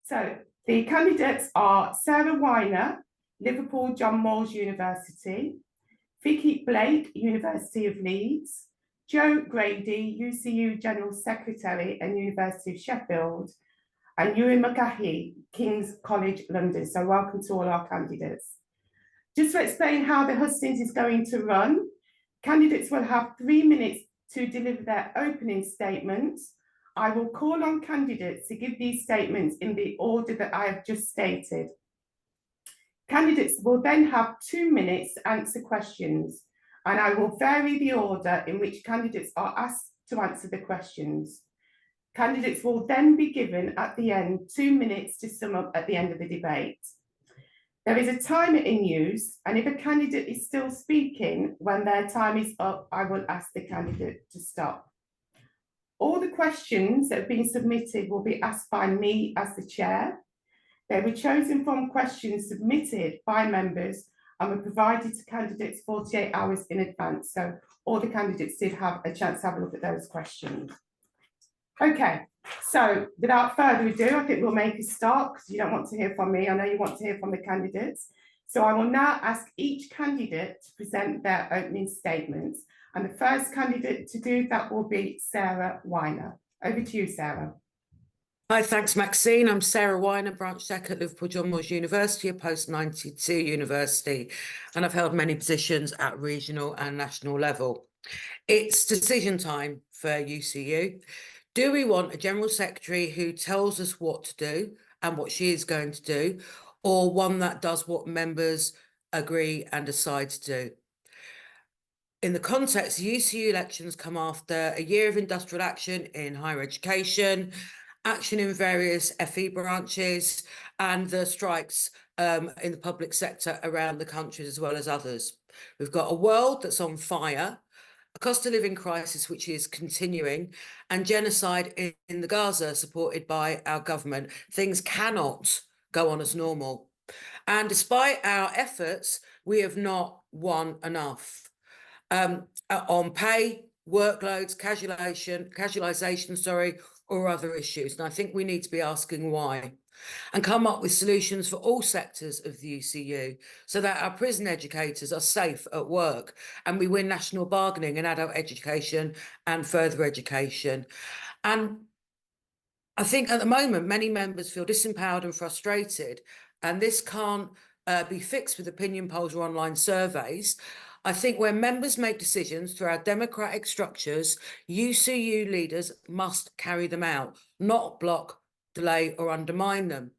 So the candidates are Sarah Weiner, Liverpool John Moores University, Vicky Blake, University of Leeds, Joe Grady, UCU General Secretary and University of Sheffield, and Ewan McGahey, King's College London. So welcome to all our candidates. Just to explain how the hustings is going to run, candidates will have 3 minutes to deliver their opening statements. I will call on candidates to give these statements in the order that I have just stated. Candidates will then have 2 minutes to answer questions, and I will vary the order in which candidates are asked to answer the questions. Candidates will then be given at the end 2 minutes to sum up at the end of the debate. There is a timer in use, and if a candidate is still speaking when their time is up, I will ask the candidate to stop. All the questions that have been submitted will be asked by me as the chair. They were chosen from questions submitted by members and were provided to candidates 48 hours in advance. So all the candidates did have a chance to have a look at those questions. Okay, so without further ado, I think we'll make a start because you don't want to hear from me. I know you want to hear from the candidates. So I will now ask each candidate to present their opening statements. And the first candidate to do that will be Sarah Weiner. Over to you, Sarah. Hi, thanks, Maxine. I'm Sarah Weiner, Branch Sec at Liverpool John Moores University, a post-92 university, and I've held many positions at regional and national level. It's decision time for UCU. Do we want a General Secretary who tells us what to do and what she is going to do, or one that does what members agree and decide to do? In the context, the UCU elections come after a year of industrial action in higher education, action in various FE branches, and the strikes in the public sector around the country as well as others. We've got a world that's on fire, a cost of living crisis which is continuing, and genocide in the Gaza supported by our government. Things cannot go on as normal. And despite our efforts, we have not won enough. On pay, workloads, casualisation, or other issues. And I think we need to be asking why and come up with solutions for all sectors of the UCU so that our prison educators are safe at work and we win national bargaining in adult education and further education. And I think at the moment, many members feel disempowered and frustrated, and this can't be fixed with opinion polls or online surveys. I think when members make decisions through our democratic structures, UCU leaders must carry them out, not block, delay or undermine them.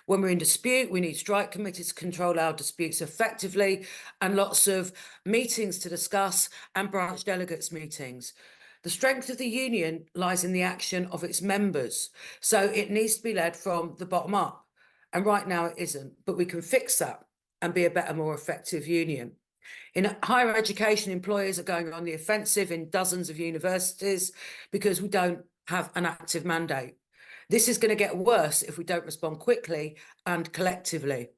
When we're in dispute, we need strike committees to control our disputes effectively and lots of meetings to discuss and branch delegates meetings. The strength of the union lies in the action of its members, so it needs to be led from the bottom up. And right now it isn't, but we can fix that and be a better, more effective union. In higher education, employers are going on the offensive in dozens of universities because we don't have an active mandate. This is going to get worse if we don't respond quickly and collectively.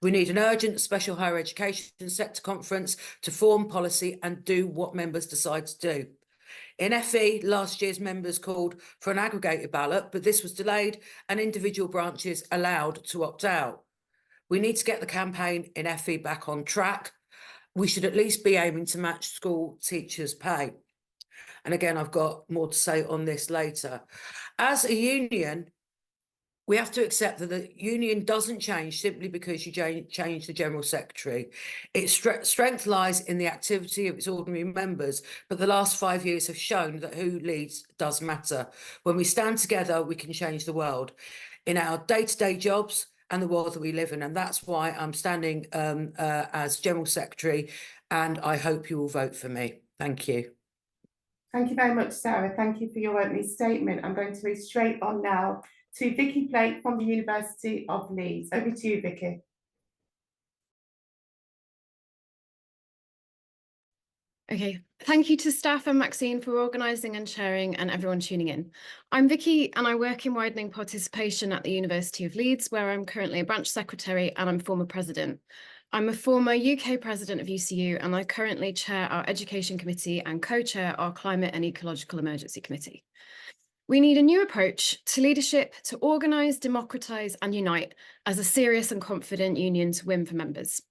We need an urgent special higher education sector conference to form policy and do what members decide to do. In FE, last year's members called for an aggregated ballot, but this was delayed and individual branches allowed to opt out. We need to get the campaign in FE back on track. We should at least be aiming to match school teachers' pay. And again, I've got more to say on this later. As a union, we have to accept that the union doesn't change simply because you change the General Secretary. Its strength lies in the activity of its ordinary members, but the last 5 years have shown that who leads does matter. When we stand together, we can change the world in our day-to-day jobs and the world that we live in. And that's why I'm standing as General Secretary, and I hope you will vote for me. Thank you. Thank you very much, Sarah. Thank you for your opening statement. I'm going to move straight on now to Vicky Blake from the University of Leeds. Over to you, Vicky. Okay, thank you to staff and Maxine for organising and sharing and everyone tuning in. I'm Vicky and I work in widening participation at the University of Leeds, where I'm currently a branch secretary and I'm former president. I'm a former UK president of UCU and I currently chair our education committee and co-chair our climate and ecological emergency committee. We need a new approach to leadership to organise, democratise and unite as a serious and confident union to win for members.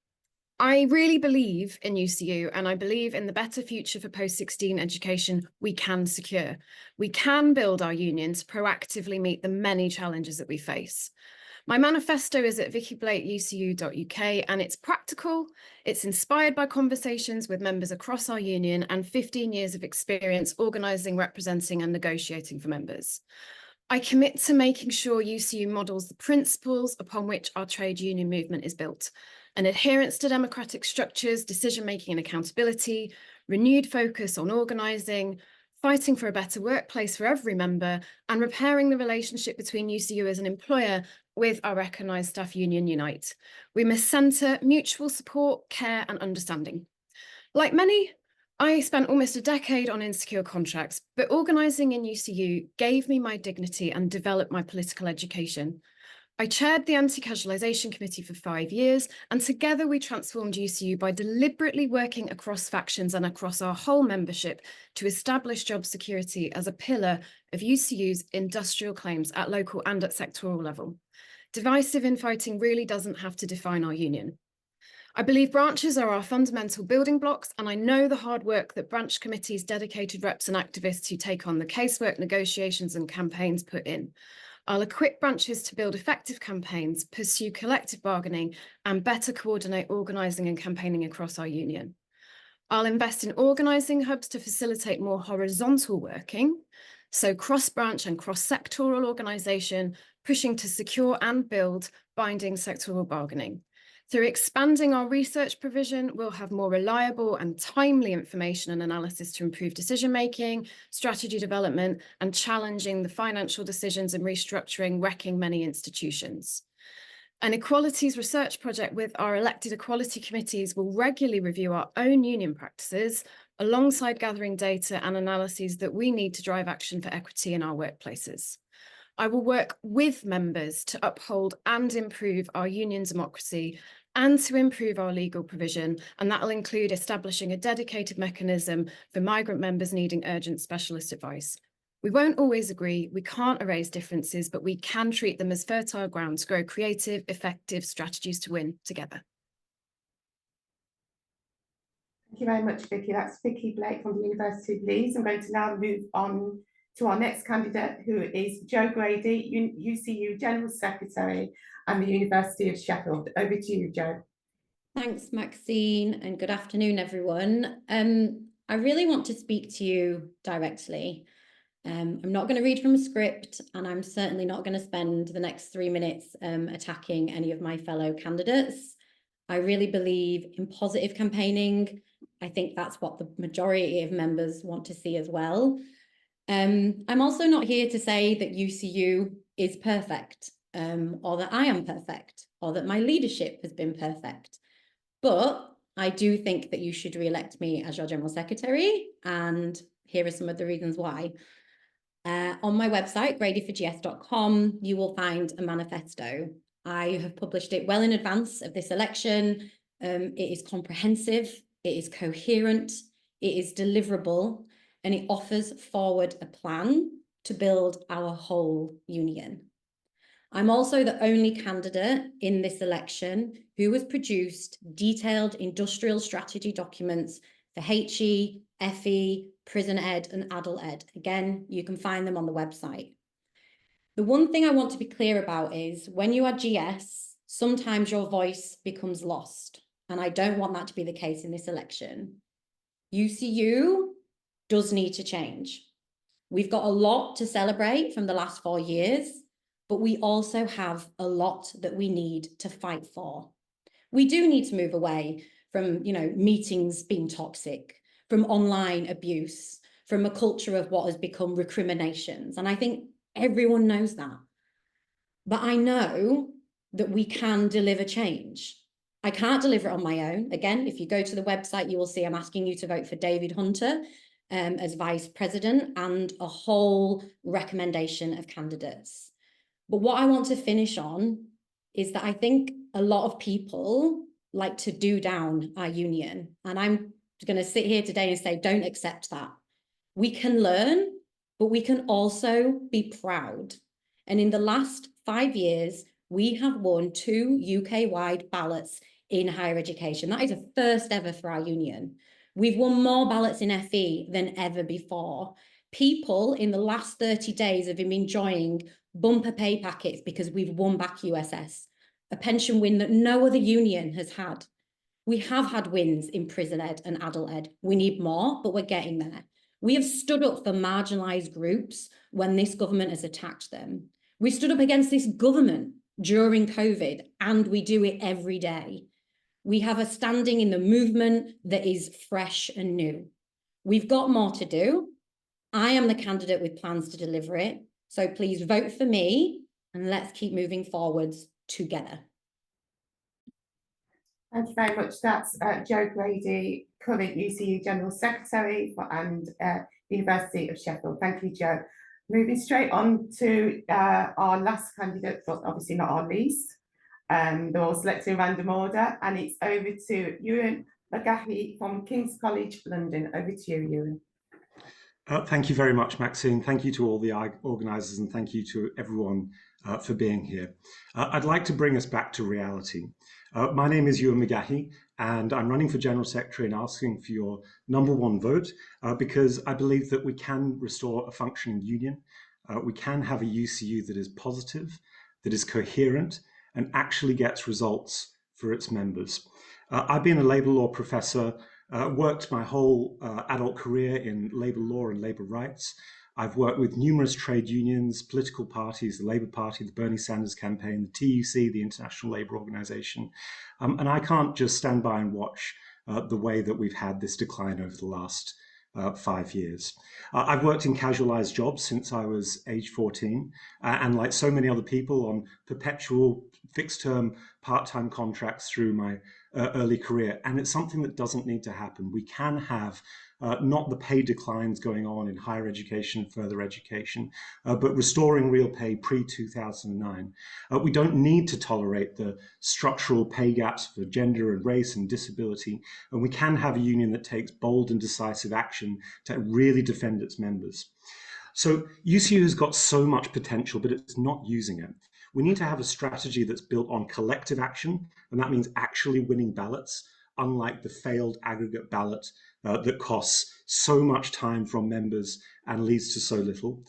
I really believe in UCU and I believe in the better future for post-16 education we can secure. We can build our union to proactively meet the many challenges that we face. My manifesto is at vickyblakeUCU.uk and it's practical, it's inspired by conversations with members across our union and 15 years of experience organising, representing and negotiating for members. I commit to making sure UCU models the principles upon which our trade union movement is built: an adherence to democratic structures, decision-making and accountability, renewed focus on organising, fighting for a better workplace for every member, and repairing the relationship between UCU as an employer with our recognised staff union Unite. We must centre mutual support, care and understanding. Like many, I spent almost a decade on insecure contracts, but organising in UCU gave me my dignity and developed my political education. I chaired the Anti-Casualisation Committee for 5 years, and together we transformed UCU by deliberately working across factions and across our whole membership to establish job security as a pillar of UCU's industrial claims at local and at sectoral level. Divisive infighting really doesn't have to define our union. I believe branches are our fundamental building blocks, and I know the hard work that branch committees, dedicated reps and activists who take on the casework, negotiations and campaigns put in. I'll equip branches to build effective campaigns, pursue collective bargaining and better coordinate organising and campaigning across our union. I'll invest in organising hubs to facilitate more horizontal working, so cross-branch and cross-sectoral organisation, pushing to secure and build binding sectoral bargaining. Through expanding our research provision, we'll have more reliable and timely information and analysis to improve decision-making, strategy development, and challenging the financial decisions and restructuring wrecking many institutions. An equalities research project with our elected equality committees will regularly review our own union practices alongside gathering data and analyses that we need to drive action for equity in our workplaces. I will work with members to uphold and improve our union democracy and to improve our legal provision, and that will include establishing a dedicated mechanism for migrant members needing urgent specialist advice. We won't always agree, we can't erase differences, but we can treat them as fertile ground to grow creative, effective strategies to win together. Thank you very much, Vicky. That's Vicky Blake from the University of Leeds. I'm going to now move on to our next candidate, who is Jo Grady, UCU General Secretary and the University of Sheffield. Over to you, Jo. Thanks, Maxine, and good afternoon, everyone. I really want to speak to you directly. I'm not going to read from a script, and I'm certainly not going to spend the next 3 minutes attacking any of my fellow candidates. I really believe in positive campaigning. I think that's what the majority of members want to see as well. I'm also not here to say that UCU is perfect, or that I am perfect, or that my leadership has been perfect. But I do think that you should re-elect me as your General Secretary, and here are some of the reasons why. On my website, gradyforgs.com, you will find a manifesto. I have published it well in advance of this election. It is comprehensive, it is coherent, it is deliverable, and it offers forward a plan to build our whole union. I'm also the only candidate in this election who has produced detailed industrial strategy documents for HE, FE, prison ed and adult ed. Again, you can find them on the website. The one thing I want to be clear about is when you are GS, sometimes your voice becomes lost. And I don't want that to be the case in this election. UCU does need to change. We've got a lot to celebrate from the last 4 years, but we also have a lot that we need to fight for. We do need to move away from, meetings being toxic, from online abuse, from a culture of what has become recriminations. And I think everyone knows that. But I know that we can deliver change. I can't deliver it on my own. Again, if you go to the website, you will see I'm asking you to vote for David Hunter as Vice President and a whole recommendation of candidates. But what I want to finish on is that I think a lot of people like to do down our union. And I'm going to sit here today and say, don't accept that. We can learn, but we can also be proud. And in the last 5 years, we have won 2 UK-wide ballots in higher education. That is a first ever for our union. We've won more ballots in FE than ever before. People in the last 30 days have been enjoying bumper pay packets because we've won back USS, a pension win that no other union has had. We have had wins in prison ed and adult ed. We need more, but we're getting there. We have stood up for marginalised groups when this government has attacked them. We stood up against this government during COVID, and we do it every day. We have a standing in the movement that is fresh and new. We've got more to do. I am the candidate with plans to deliver it. So please vote for me and let's keep moving forwards together. Thank you very much. That's Jo Grady, current UCU General Secretary and University of Sheffield. Thank you, Jo. Moving straight on to our last candidate, but obviously not our least. They're all selected in random order, and it's over to Ewan McGahey from King's College London. Over to you, Ewan. Thank you very much, Maxine. Thank you to all the organisers, and thank you to everyone for being here. I'd like to bring us back to reality. My name is Ewan McGahey, and I'm running for General Secretary and asking for your #1 vote because I believe that we can restore a functioning union. We can have a UCU that is positive, that is coherent, and actually gets results for its members. I've been a labour law professor, worked my whole adult career in labour law and labour rights. I've worked with numerous trade unions, political parties, the Labour Party, the Bernie Sanders campaign, the TUC, the International Labour Organization. And I can't just stand by and watch the way that we've had this decline over the last 5 years. I've worked in casualised jobs since I was age 14, and like so many other people on perpetual fixed-term part-time contracts through my early career, and it's something that doesn't need to happen. We can have not the pay declines going on in higher education, further education, but restoring real pay pre-2009. We don't need to tolerate the structural pay gaps for gender and race and disability, and we can have a union that takes bold and decisive action to really defend its members. So UCU has got so much potential, but it's not using it. We need to have a strategy that's built on collective action, and that means actually winning ballots, unlike the failed aggregate ballot that costs so much time from members and leads to so little.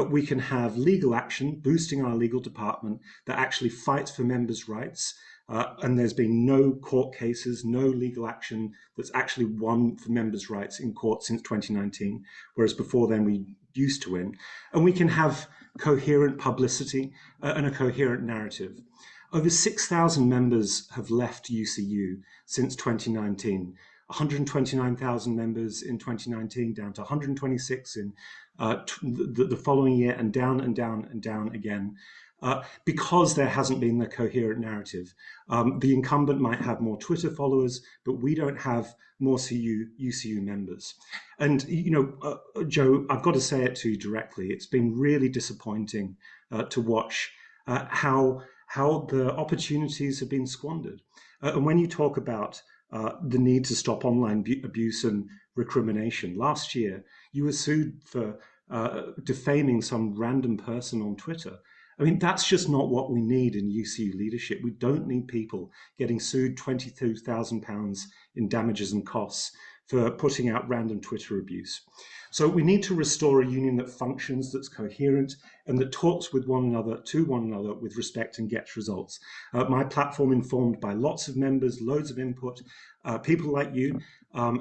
We can have legal action, boosting our legal department that actually fights for members' rights. And there's been no court cases, no legal action that's actually won for members' rights in court since 2019, whereas before then we used to win. And we can have coherent publicity and a coherent narrative. Over 6,000 members have left UCU since 2019. 129,000 members in 2019, down to 126 in the following year, and down and down and down again. Because there hasn't been the coherent narrative. The incumbent might have more Twitter followers, but we don't have more UCU members. And, you know, Jo, I've got to say it to you directly. It's been really disappointing to watch how the opportunities have been squandered. And when you talk about the need to stop online abuse and recrimination, last year you were sued for defaming some random person on Twitter. I mean, that's just not what we need in UCU leadership. We don't need people getting sued £22,000 in damages and costs for putting out random Twitter abuse. So we need to restore a union that functions, that's coherent, and that talks with one another, to one another, with respect and gets results. My platform, informed by lots of members, loads of input, people like you,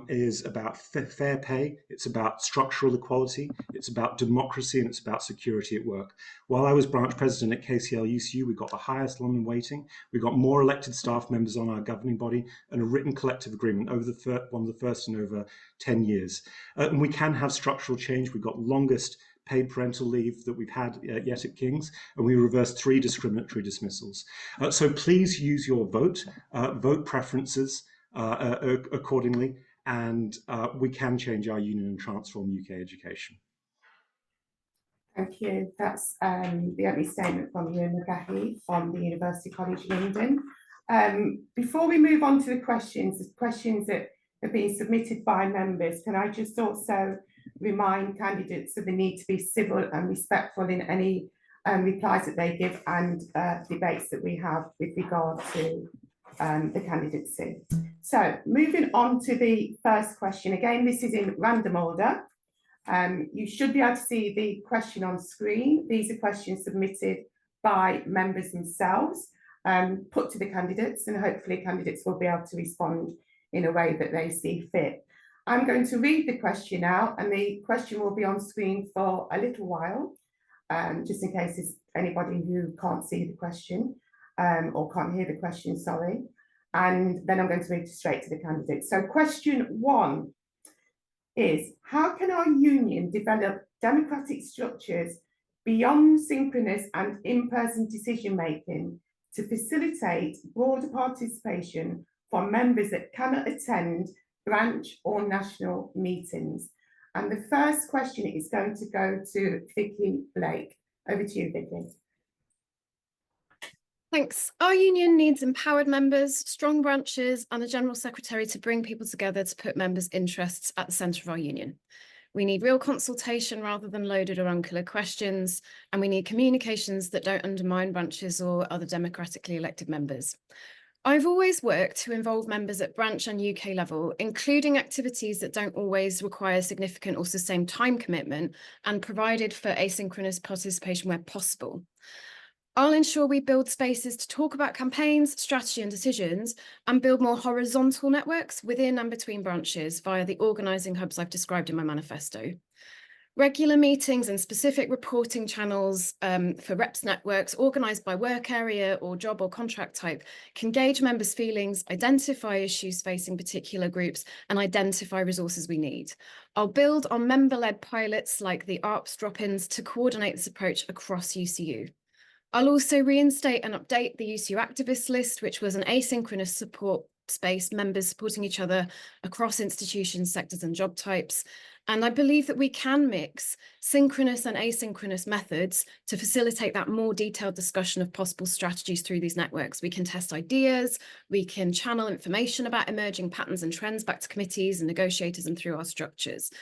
is about fair pay, it's about structural equality, it's about democracy, and it's about security at work. While I was branch president at KCL UCU, we got the highest London weighting, we got more elected staff members on our governing body, and a written collective agreement, one of the first in over 10 years. And we can have structural change. We've got longest paid parental leave that we've had yet at King's, and we reversed 3 discriminatory dismissals. So please use your vote preferences accordingly, and we can change our union and transform UK education. Thank you. That's the opening statement from Ewan McGahey from the University College London. Before we move on to the questions that have been submitted by members, can I just also remind candidates of the need to be civil and respectful in any replies that they give and debates that we have with regard to the candidacy. So moving on to the first question, again, this is in random order. You should be able to see the question on screen. These are questions submitted by members themselves, put to the candidates, and hopefully candidates will be able to respond in a way that they see fit. I'm going to read the question out, and the question will be on screen for a little while, just in case there's anybody who can't see the question or can't hear the question, sorry. And then I'm going to read straight to the candidates. So question 1 is, how can our union develop democratic structures beyond synchronous and in-person decision-making to facilitate broader participation for members that cannot attend branch or national meetings? And the first question is going to go to Vicky Blake. Over to you, Vicky. Thanks. Our union needs empowered members, strong branches, and a general secretary to bring people together to put members' interests at the centre of our union. We need real consultation rather than loaded or unclear questions, and we need communications that don't undermine branches or other democratically elected members. I've always worked to involve members at branch and UK level, including activities that don't always require significant or sustained time commitment, and provided for asynchronous participation where possible. I'll ensure we build spaces to talk about campaigns, strategy and decisions, and build more horizontal networks within and between branches via the organising hubs I've described in my manifesto. Regular meetings and specific reporting channels for reps networks organised by work area or job or contract type can gauge members' feelings, identify issues facing particular groups, and identify resources we need. I'll build on member-led pilots like the ARPS drop-ins to coordinate this approach across UCU. I'll also reinstate and update the UCU activist list, which was an asynchronous support space, members supporting each other across institutions, sectors and job types. And I believe that we can mix synchronous and asynchronous methods to facilitate that more detailed discussion of possible strategies through these networks. We can test ideas, we can channel information about emerging patterns and trends back to committees and negotiators and through our structures.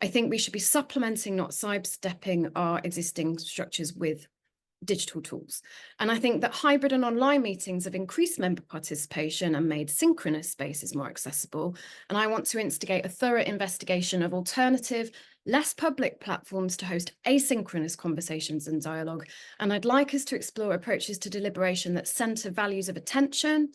I think we should be supplementing, not sidestepping, our existing structures with digital tools. And I think that hybrid and online meetings have increased member participation and made synchronous spaces more accessible. And I want to instigate a thorough investigation of alternative, less public platforms to host asynchronous conversations and dialogue. And I'd like us to explore approaches to deliberation that centre values of attention,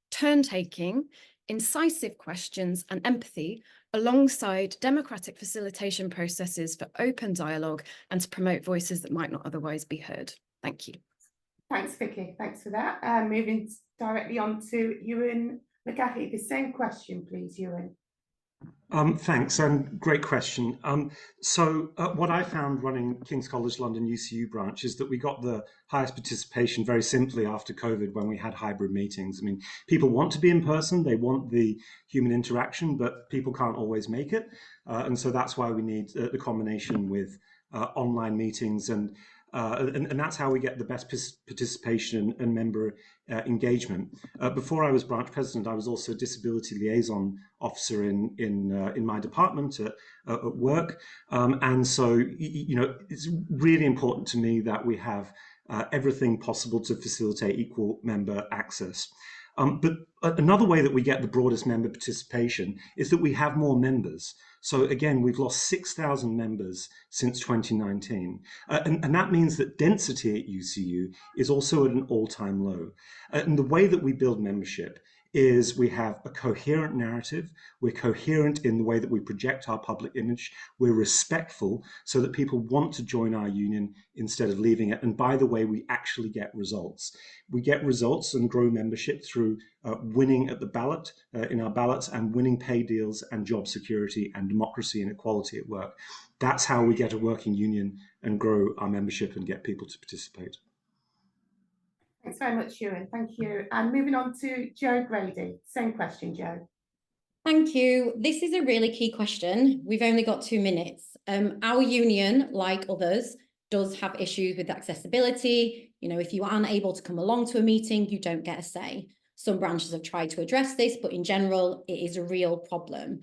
turn-taking, incisive questions and empathy alongside democratic facilitation processes for open dialogue and to promote voices that might not otherwise be heard. Thank you. Thanks, Vicky. Thanks for that. Moving directly on to Ewan McGahey. The same question, please, Ewan. Thanks, and great question. What I found running King's College London UCU branch is that we got the highest participation very simply after COVID when we had hybrid meetings. I mean, people want to be in person, they want the human interaction, but people can't always make it. And so that's why we need the combination with online meetings, and that's how we get the best participation and member engagement. Before I was branch president, I was also a disability liaison officer in my department at work, and so it's really important to me that we have everything possible to facilitate equal member access. But another way that we get the broadest member participation is that we have more members. So again, we've lost 6,000 members since 2019. And that means that density at UCU is also at an all-time low. And the way that we build membership is we have a coherent narrative, we're coherent in the way that we project our public image, we're respectful so that people want to join our union instead of leaving it. And by the way, we actually get results. We get results and grow membership through winning at the ballot, in our ballots, and winning pay deals and job security and democracy and equality at work. That's how we get a working union and grow our membership and get people to participate. Thanks very much, Ewan. Thank you. And moving on to Jo Grady. Same question, Jo. Thank you. This is a really key question. We've only got 2 minutes. Our union, like others, does have issues with accessibility. You know, if you aren't able to come along to a meeting, you don't get a say. Some branches have tried to address this, but in general, it is a real problem.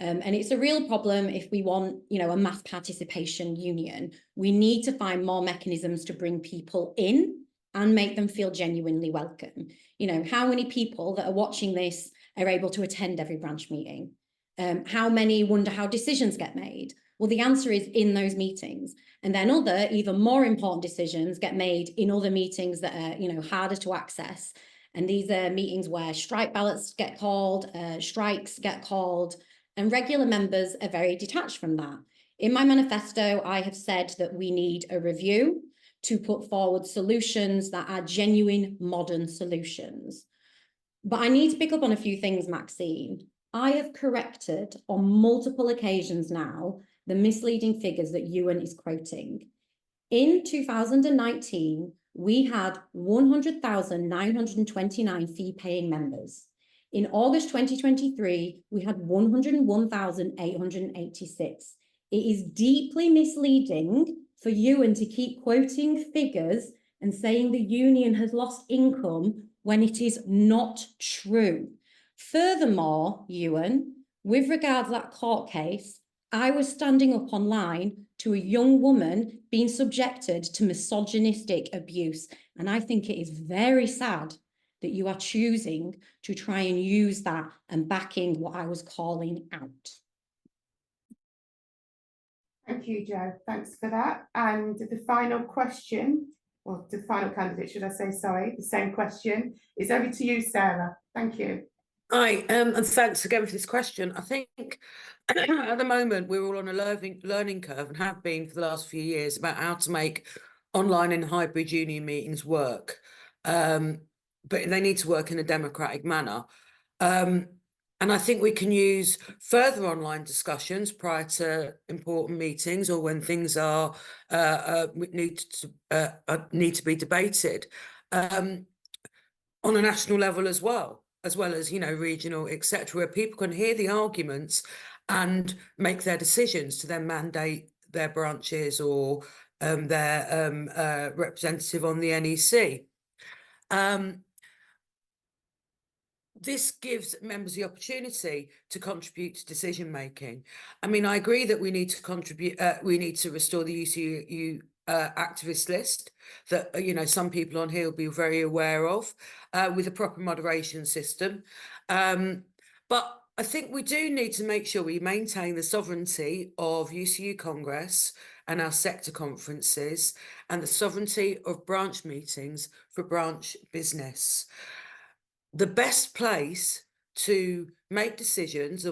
And it's a real problem if we want, you know, a mass participation union. We need to find more mechanisms to bring people in and make them feel genuinely welcome. You know, how many people that are watching this are able to attend every branch meeting? How many wonder how decisions get made? Well, the answer is in those meetings. And then other, even more important decisions get made in other meetings that are, you know, harder to access. And these are meetings where strike ballots get called, strikes get called, and regular members are very detached from that. In my manifesto, I have said that we need a review to put forward solutions that are genuine modern solutions. But I need to pick up on a few things, Maxine. I have corrected on multiple occasions now the misleading figures that Ewan is quoting. In 2019, we had 100,929 fee-paying members. In August 2023, we had 101,886. It is deeply misleading for Ewan to keep quoting figures and saying the union has lost income when it is not true. Furthermore, Ewan, with regard to that court case, I was standing up online to a young woman being subjected to misogynistic abuse. And I think it is very sad that you are choosing to try and use that and backing what I was calling out. Thank you, Jo. Thanks for that. And the final question, or the final candidate, should I say, sorry, the same question is over to you, Sarah. Thank you. Hi, and thanks again for this question. I think at the moment we're all on a learning curve and have been for the last few years about how to make online and hybrid union meetings work. But they need to work in a democratic manner. And I think we can use further online discussions prior to important meetings or when things are need to be debated on a national level as well as, you know, regional, etc., where people can hear the arguments and make their decisions to then mandate their branches or their representative on the NEC. This gives members the opportunity to contribute to decision making. I mean, I agree that we need to contribute. We need to restore the UCU activist list that, you know, some people on here will be very aware of, with a proper moderation system. But I think we do need to make sure we maintain the sovereignty of UCU Congress and our sector conferences and the sovereignty of branch meetings for branch business. The best place to make decisions,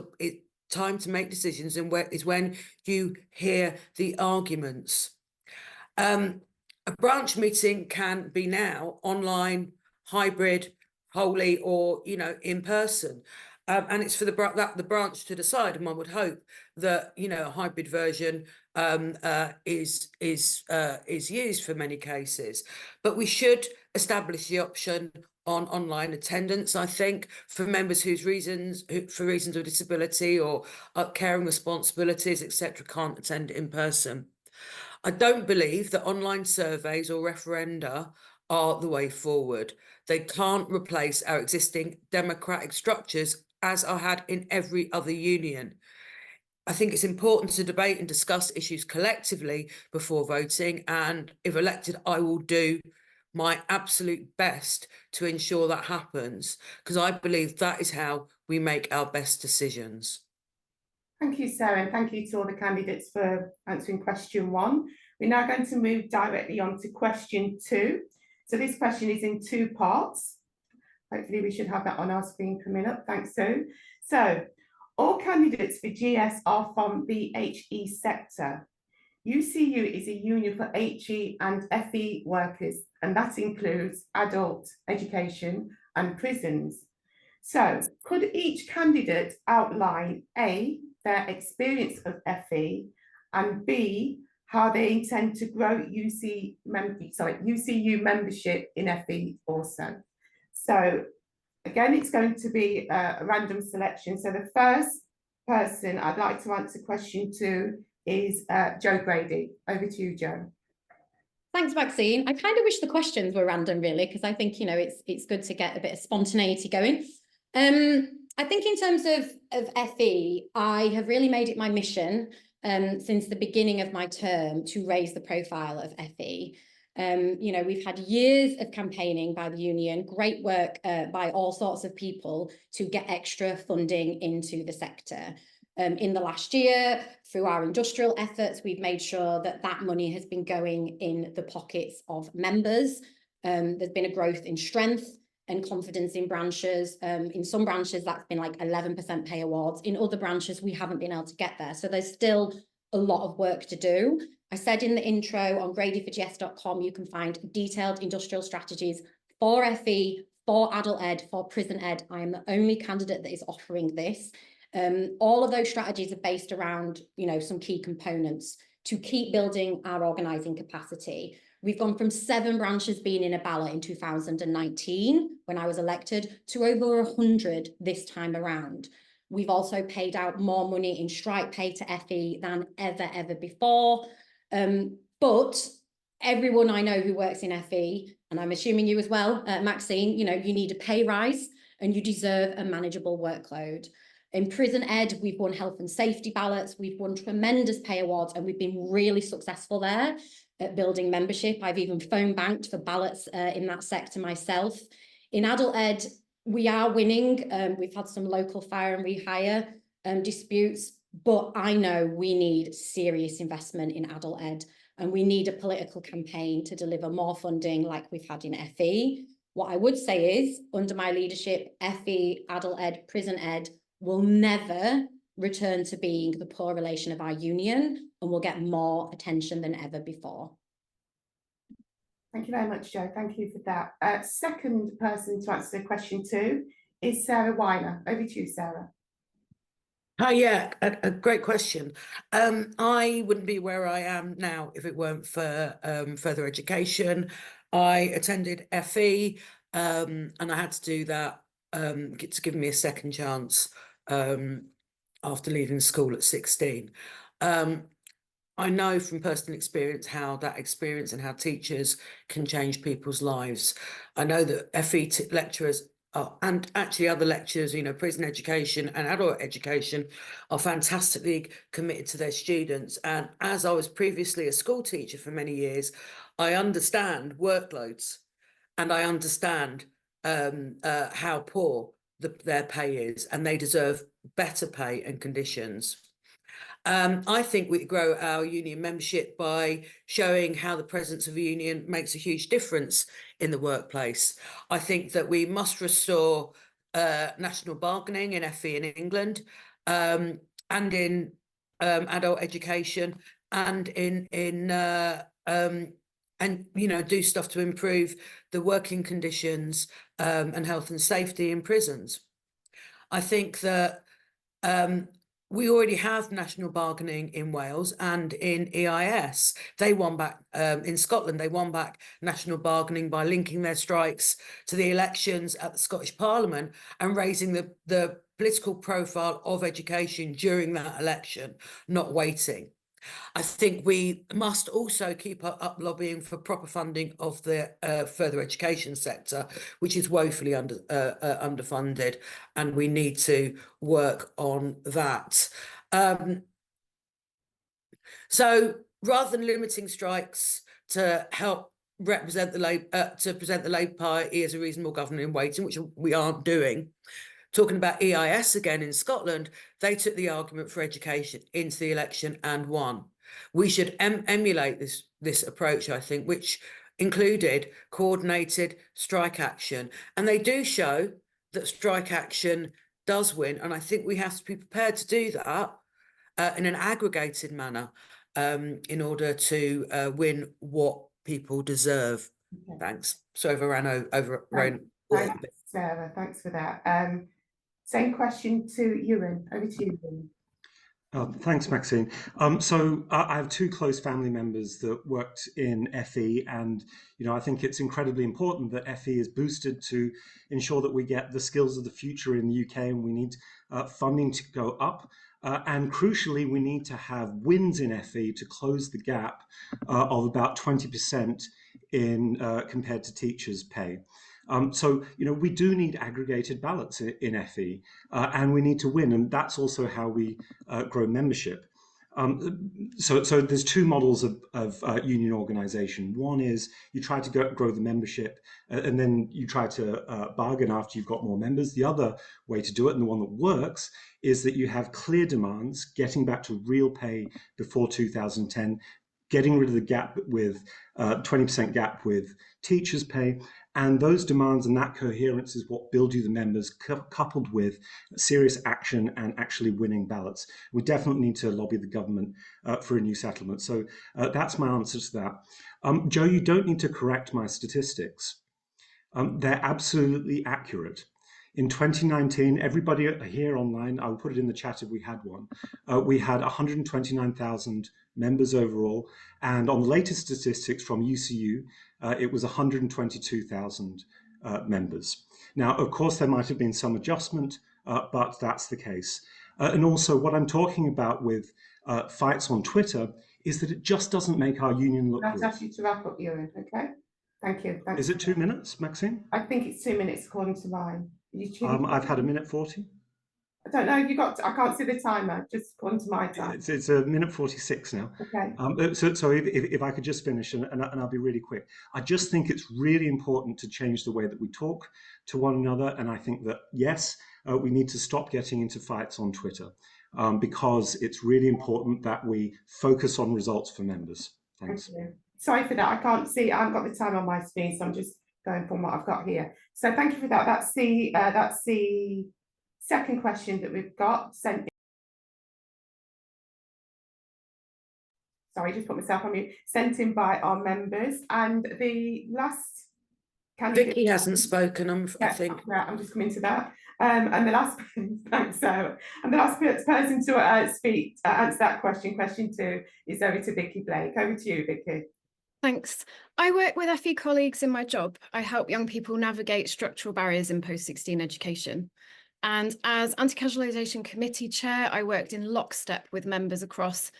time to make decisions, and is when you hear the arguments. A branch meeting can be now online, hybrid, wholly, or, you know, in person. And it's for the branch to decide. And one would hope that, you know, a hybrid version is used for many cases. But we should establish the option on online attendance, I think, for members for reasons of disability or caring responsibilities, etc., can't attend in person. I don't believe that online surveys or referenda are the way forward. They can't replace our existing democratic structures as are had in every other union. I think it's important to debate and discuss issues collectively before voting, and if elected, I will do my absolute best to ensure that happens, because I believe that is how we make our best decisions. Thank you, Sarah, and thank you to all the candidates for answering question 1. We're now going to move directly on to question 2. So this question is in 2 parts. Hopefully we should have that on our screen coming up. Thanks, Sue. So all candidates for GS are from the HE sector. UCU is a union for HE and FE workers, and that includes adult education and prisons. So could each candidate outline A, their experience of FE, and B, how they intend to grow UCU membership in FE also? So again, it's going to be a random selection. So the first person I'd like to answer question 2 is Jo Grady. Over to you, Jo. Thanks, Maxine. I kind of wish the questions were random, really, because I think, you know, it's good to get a bit of spontaneity going. I think in terms of FE, I have really made it my mission since the beginning of my term to raise the profile of FE. You know, we've had years of campaigning by the union, great work by all sorts of people to get extra funding into the sector. In the last year, through our industrial efforts, we've made sure that that money has been going in the pockets of members. There's been a growth in strength and confidence in branches. In some branches, that's been like 11% pay awards. In other branches, we haven't been able to get there. So there's still a lot of work to do. I said in the intro on gradyforgs.com, you can find detailed industrial strategies for FE, for adult ed, for prison ed. I am the only candidate that is offering this. All of those strategies are based around, you know, some key components to keep building our organising capacity. We've gone from 7 branches being in a ballot in 2019 when I was elected to over 100 this time around. We've also paid out more money in strike pay to FE than ever before. But everyone I know who works in FE, and I'm assuming you as well, Maxine, you know, you need a pay rise and you deserve a manageable workload. In prison ed, we've won health and safety ballots, we've won tremendous pay awards, and we've been really successful there at building membership. I've even phone banked for ballots in that sector myself. In adult ed, we are winning. We've had some local fire and rehire disputes, but I know we need serious investment in adult ed, and we need a political campaign to deliver more funding like we've had in FE. What I would say is, under my leadership, FE, adult ed, prison ed will never return to being the poor relation of our union, and will get more attention than ever before. Thank you very much, Jo. Thank you for that. Second person to answer the question too is Sarah Weiner. Over to you, Sarah. Hi, yeah, a great question. I wouldn't be where I am now if it weren't for further education. I attended FE and I had to do that to give me a second chance after leaving school at 16. I know from personal experience how that experience and how teachers can change people's lives. I know that FE lecturers and actually other lecturers, you know, prison education and adult education are fantastically committed to their students. And as I was previously a school teacher for many years, I understand workloads and I understand how poor their pay is, and they deserve better pay and conditions. I think we grow our union membership by showing how the presence of a union makes a huge difference in the workplace. I think that we must restore national bargaining in FE in England and in adult education and and you know, do stuff to improve the working conditions and health and safety in prisons. I think that we already have national bargaining in Wales and in EIS. They won back, in Scotland, they won back national bargaining by linking their strikes to the elections at the Scottish Parliament and raising the political profile of education during that election, not waiting. I think we must also keep up lobbying for proper funding of the further education sector, which is woefully underfunded, and we need to work on that. So rather than limiting strikes to help represent the Labour Party as a reasonable government in waiting, which we aren't doing, talking about EIS again in Scotland, they took the argument for education into the election and won. We should emulate this approach, I think, which included coordinated strike action. And they do show that strike action does win. And I think we have to be prepared to do that in an aggregated manner in order to win what people deserve. Okay. Thanks. So Thanks, Sarah. Thanks for that. Same question to Ewan. Over to you, Ewan. Thanks, Maxine. So I have 2 close family members that worked in FE, and I think it's incredibly important that FE is boosted to ensure that we get the skills of the future in the UK, and we need funding to go up. And crucially, we need to have wins in FE to close the gap of about 20% in compared to teachers' pay. So, we do need aggregated ballots in FE, and we need to win, and that's also how we grow membership. So there's two models of union organization. One is you try to grow the membership, and then you try to bargain after you've got more members. The other way to do it, and the one that works, is that you have clear demands, getting back to real pay before 2010, getting rid of the gap with 20% gap with teachers' pay. And those demands and that coherence is what build you the members, coupled with serious action and actually winning ballots. We definitely need to lobby the government for a new settlement. So that's my answer to that. Joe, you don't need to correct my statistics. They're absolutely accurate. In 2019, everybody here online, I'll put it in the chat if we had one, we had 129,000 members overall. And on the latest statistics from UCU, it was 122,000 members. Now, of course, there might have been some adjustment, but that's the case. And also what I'm talking about with fights on Twitter is that it just doesn't make our union look I'll good. ask you to wrap up, Ewan, okay? Thank you. Thanks. Is it 2 minutes, Maxine? I think it's 2 minutes according to mine. I've had 1:40. I don't know, I can't see the timer, just according to my time. It's 1:46 now. Okay. So if I could just finish, and I'll be really quick. I just think it's really important to change the way that we talk to one another. And I think that, yes, we need to stop getting into fights on Twitter, because it's really important that we focus on results for members. Thanks. Thank you. Sorry for that. I can't see. I haven't got the time on my screen, so I'm just going from what I've got here. So thank you for that. That's the second question that we've got sent. Sorry, just put myself on mute. Sent in by our members, and the last candidate. Vicky hasn't spoken. I think. Yeah, I'm just coming to that. And the last, thanks, Sarah. And the last person to answer that question 2, is over to Vicky Blake. Over to you, Vicky. Thanks. I work with FE colleagues in my job. I help young people navigate structural barriers in post-16 education. And as Anti-Casualisation Committee Chair, I worked in lockstep with members across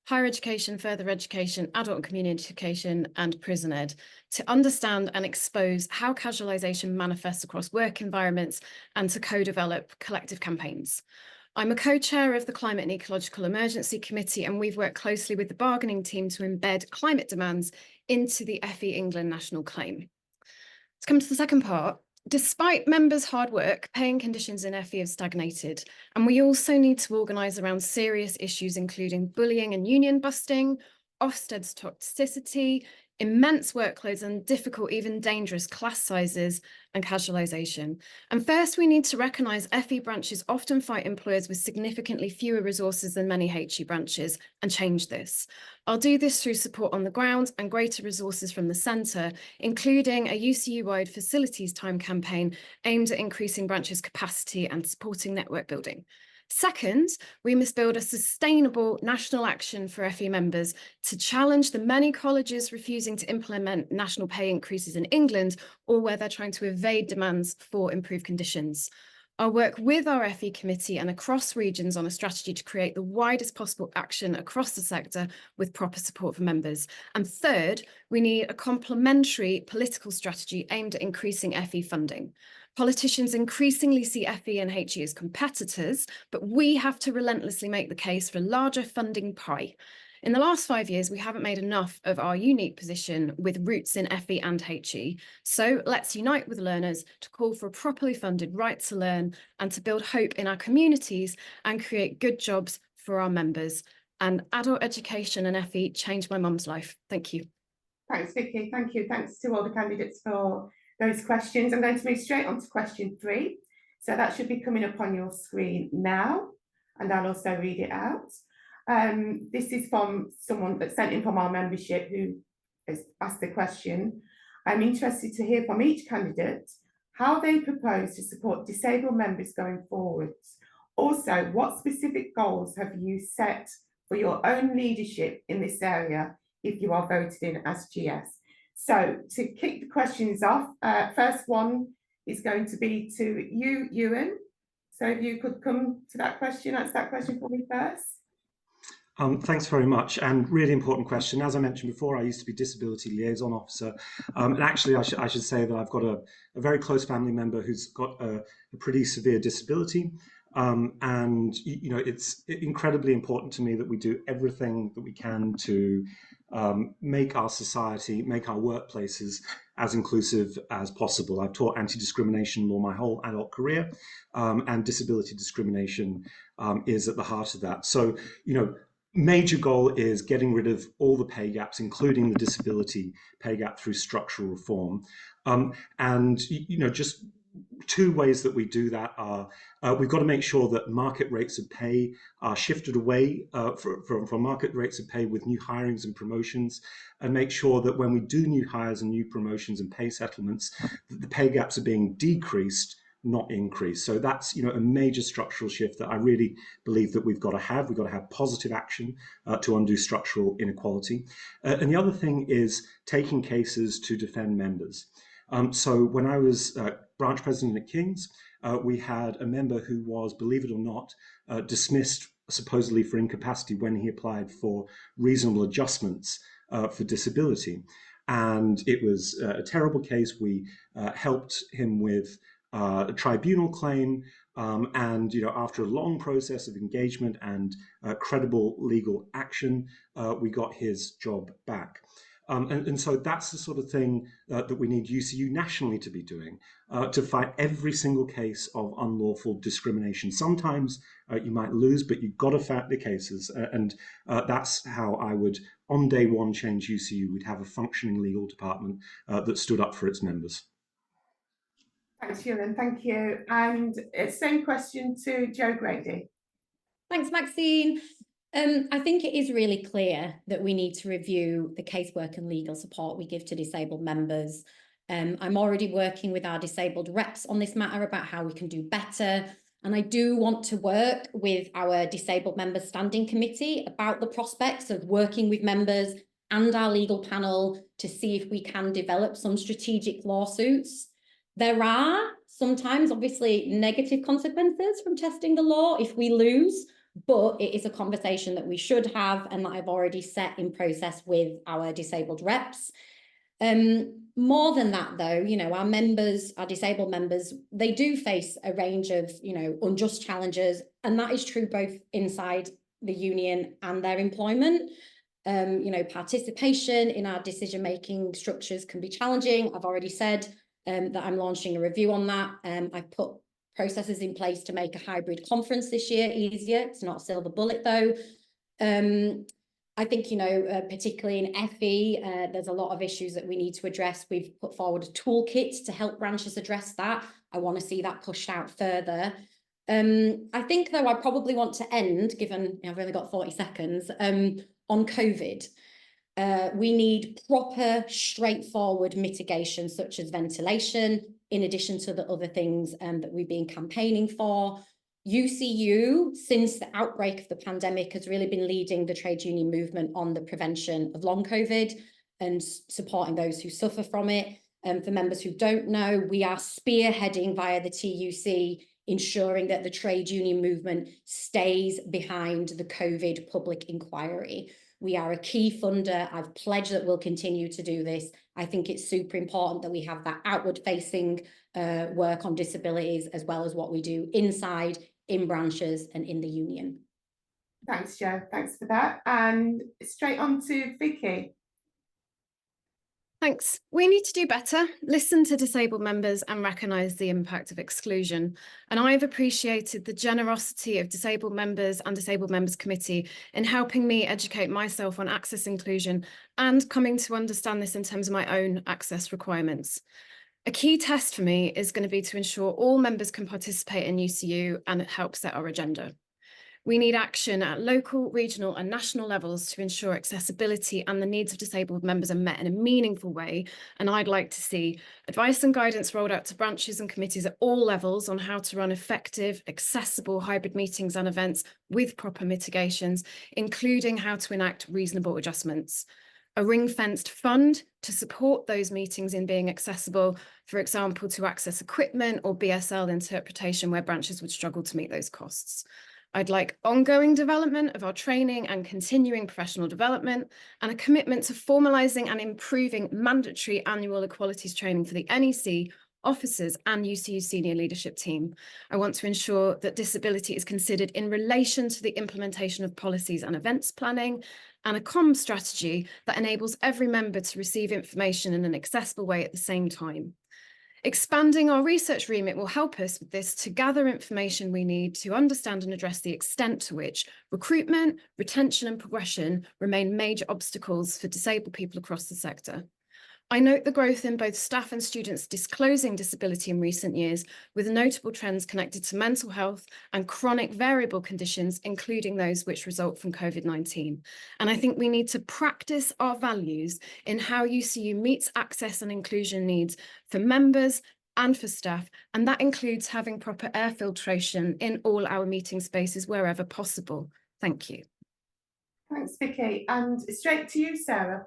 higher education, further education, adult and community education, and prison ed to understand and expose how casualisation manifests across work environments and to co-develop collective campaigns. I'm a co-chair of the Climate and Ecological Emergency Committee, and we've worked closely with the bargaining team to embed climate demands into the FE England national claim. To come to the second part, despite members' hard work, paying conditions in FE have stagnated, and we also need to organise around serious issues including bullying and union busting, Ofsted's toxicity, immense workloads and difficult, even dangerous class sizes and casualisation. And first, we need to recognise FE branches often fight employers with significantly fewer resources than many HE branches and change this. I'll do this through support on the ground and greater resources from the centre, including a UCU-wide facilities time campaign aimed at increasing branches' capacity and supporting network building. Second, we must build a sustainable national action for FE members to challenge the many colleges refusing to implement national pay increases in England, or where they're trying to evade demands for improved conditions. I'll work with our FE committee and across regions on a strategy to create the widest possible action across the sector with proper support for members. And third, we need a complementary political strategy aimed at increasing FE funding. Politicians increasingly see FE and HE as competitors, but we have to relentlessly make the case for a larger funding pie. In the last 5 years, we haven't made enough of our unique position with roots in FE and HE. So let's unite with learners to call for a properly funded right to learn and to build hope in our communities and create good jobs for our members. And adult education and FE changed my mum's life. Thank you. Thanks, Vicky. Thank you. Thanks to all the candidates for those questions. I'm going to move straight on to question 3. So that should be coming up on your screen now, and I'll also read it out. This is from someone that sent in from our membership who has asked the question. I'm interested to hear from each candidate how they propose to support disabled members going forwards. Also, what specific goals have you set for your own leadership in this area if you are voted in as GS? So to kick the questions off, first one is going to be to you, Ewan. So if you could come to that question, answer that question for me first. Thanks very much, and really important question. As I mentioned before, I used to be Disability Liaison Officer, and actually I should say that I've got a very close family member who's got a pretty severe disability, and you know, it's incredibly important to me that we do everything that we can to make our society, make our workplaces as inclusive as possible. I've taught anti-discrimination law my whole adult career, and disability discrimination is at the heart of that. So, you know, major goal is getting rid of all the pay gaps, including the disability pay gap, through structural reform. And, you know, just two ways that we do that are we've got to make sure that market rates of pay are shifted away from market rates of pay with new hirings and promotions, and make sure that when we do new hires and new promotions and pay settlements, that the pay gaps are being decreased, not increased. So that's, you know, a major structural shift that I really believe that we've got to have. We've got to have positive action to undo structural inequality. And the other thing is taking cases to defend members. So when I was branch president at King's, we had a member who was, believe it or not, dismissed supposedly for incapacity when he applied for reasonable adjustments for disability. And it was a terrible case. We helped him with a tribunal claim, and, you know, after a long process of engagement and credible legal action, we got his job back. And so that's the sort of thing that we need UCU nationally to be doing, to fight every single case of unlawful discrimination. Sometimes you might lose, but you've got to fight the cases. And that's how I would, on day one, change UCU. We'd have a functioning legal department that stood up for its members. Thanks, Ewan, thank you. And same question to Jo Grady. Thanks, Maxine. I think it is really clear that we need to review the casework and legal support we give to disabled members. I'm already working with our disabled reps on this matter about how we can do better. And I do want to work with our disabled members standing committee about the prospects of working with members and our legal panel to see if we can develop some strategic lawsuits. There are sometimes obviously negative consequences from testing the law if we lose, but it is a conversation that we should have and that I've already set in process with our disabled reps. More than that, though, you know, our members, our disabled members, they do face a range of, you know, unjust challenges, and that is true both inside the union and their employment. You know, participation in our decision-making structures can be challenging. I've already said that I'm launching a review on that. I've put processes in place to make a hybrid conference this year easier. It's not a silver bullet, though. I think, you know, particularly in FE, there's a lot of issues that we need to address. We've put forward a toolkit to help branches address that. I want to see that pushed out further. I think, though, I probably want to end, given I've only got 40 seconds, on COVID. We need proper, straightforward mitigation, such as ventilation, in addition to the other things that we've been campaigning for. UCU, since the outbreak of the pandemic, has really been leading the trade union movement on the prevention of long COVID and supporting those who suffer from it. For members who don't know, we are spearheading via the TUC, ensuring that the trade union movement stays behind the COVID public inquiry. We are a key funder. I've pledged that we'll continue to do this. I think it's super important that we have that outward facing work on disabilities, as well as what we do inside, in branches and in the union. Thanks, Jo, thanks for that. And straight on to Vicky. Thanks. We need to do better, listen to disabled members and recognise the impact of exclusion. And I've appreciated the generosity of disabled members and Disabled Members Committee in helping me educate myself on access inclusion and coming to understand this in terms of my own access requirements. A key test for me is going to be to ensure all members can participate in UCU and help set our agenda. We need action at local, regional and national levels to ensure accessibility and the needs of disabled members are met in a meaningful way. And I'd like to see advice and guidance rolled out to branches and committees at all levels on how to run effective, accessible hybrid meetings and events with proper mitigations, including how to enact reasonable adjustments. A ring-fenced fund to support those meetings in being accessible, for example, to access equipment or BSL interpretation where branches would struggle to meet those costs. I'd like ongoing development of our training and continuing professional development, and a commitment to formalising and improving mandatory annual equalities training for the NEC, officers and UCU senior leadership team. I want to ensure that disability is considered in relation to the implementation of policies and events planning, and a comms strategy that enables every member to receive information in an accessible way at the same time. Expanding our research remit will help us with this to gather information we need to understand and address the extent to which recruitment, retention and progression remain major obstacles for disabled people across the sector. I note the growth in both staff and students disclosing disability in recent years, with notable trends connected to mental health and chronic variable conditions, including those which result from COVID-19. And I think we need to practice our values in how UCU meets access and inclusion needs for members and for staff, and that includes having proper air filtration in all our meeting spaces wherever possible. Thank you. Thanks, Vicky. And straight to you, Sarah.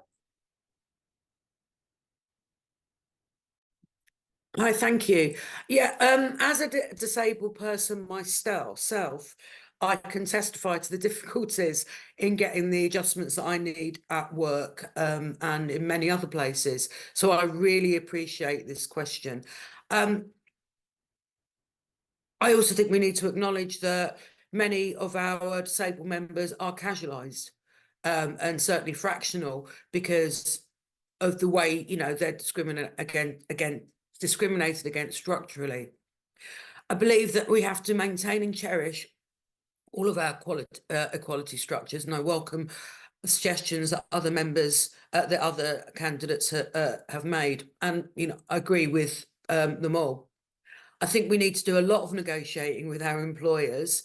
Hi, thank you. Yeah, as a disabled person myself, I can testify to the difficulties in getting the adjustments that I need at work and in many other places. So I really appreciate this question. I also think we need to acknowledge that many of our disabled members are casualised and certainly fractional because of the way, you know, they're discriminated against structurally. I believe that we have to maintain and cherish all of our equality structures, and I welcome suggestions that other members, that other candidates have made, and you know, I agree with them all. I think we need to do a lot of negotiating with our employers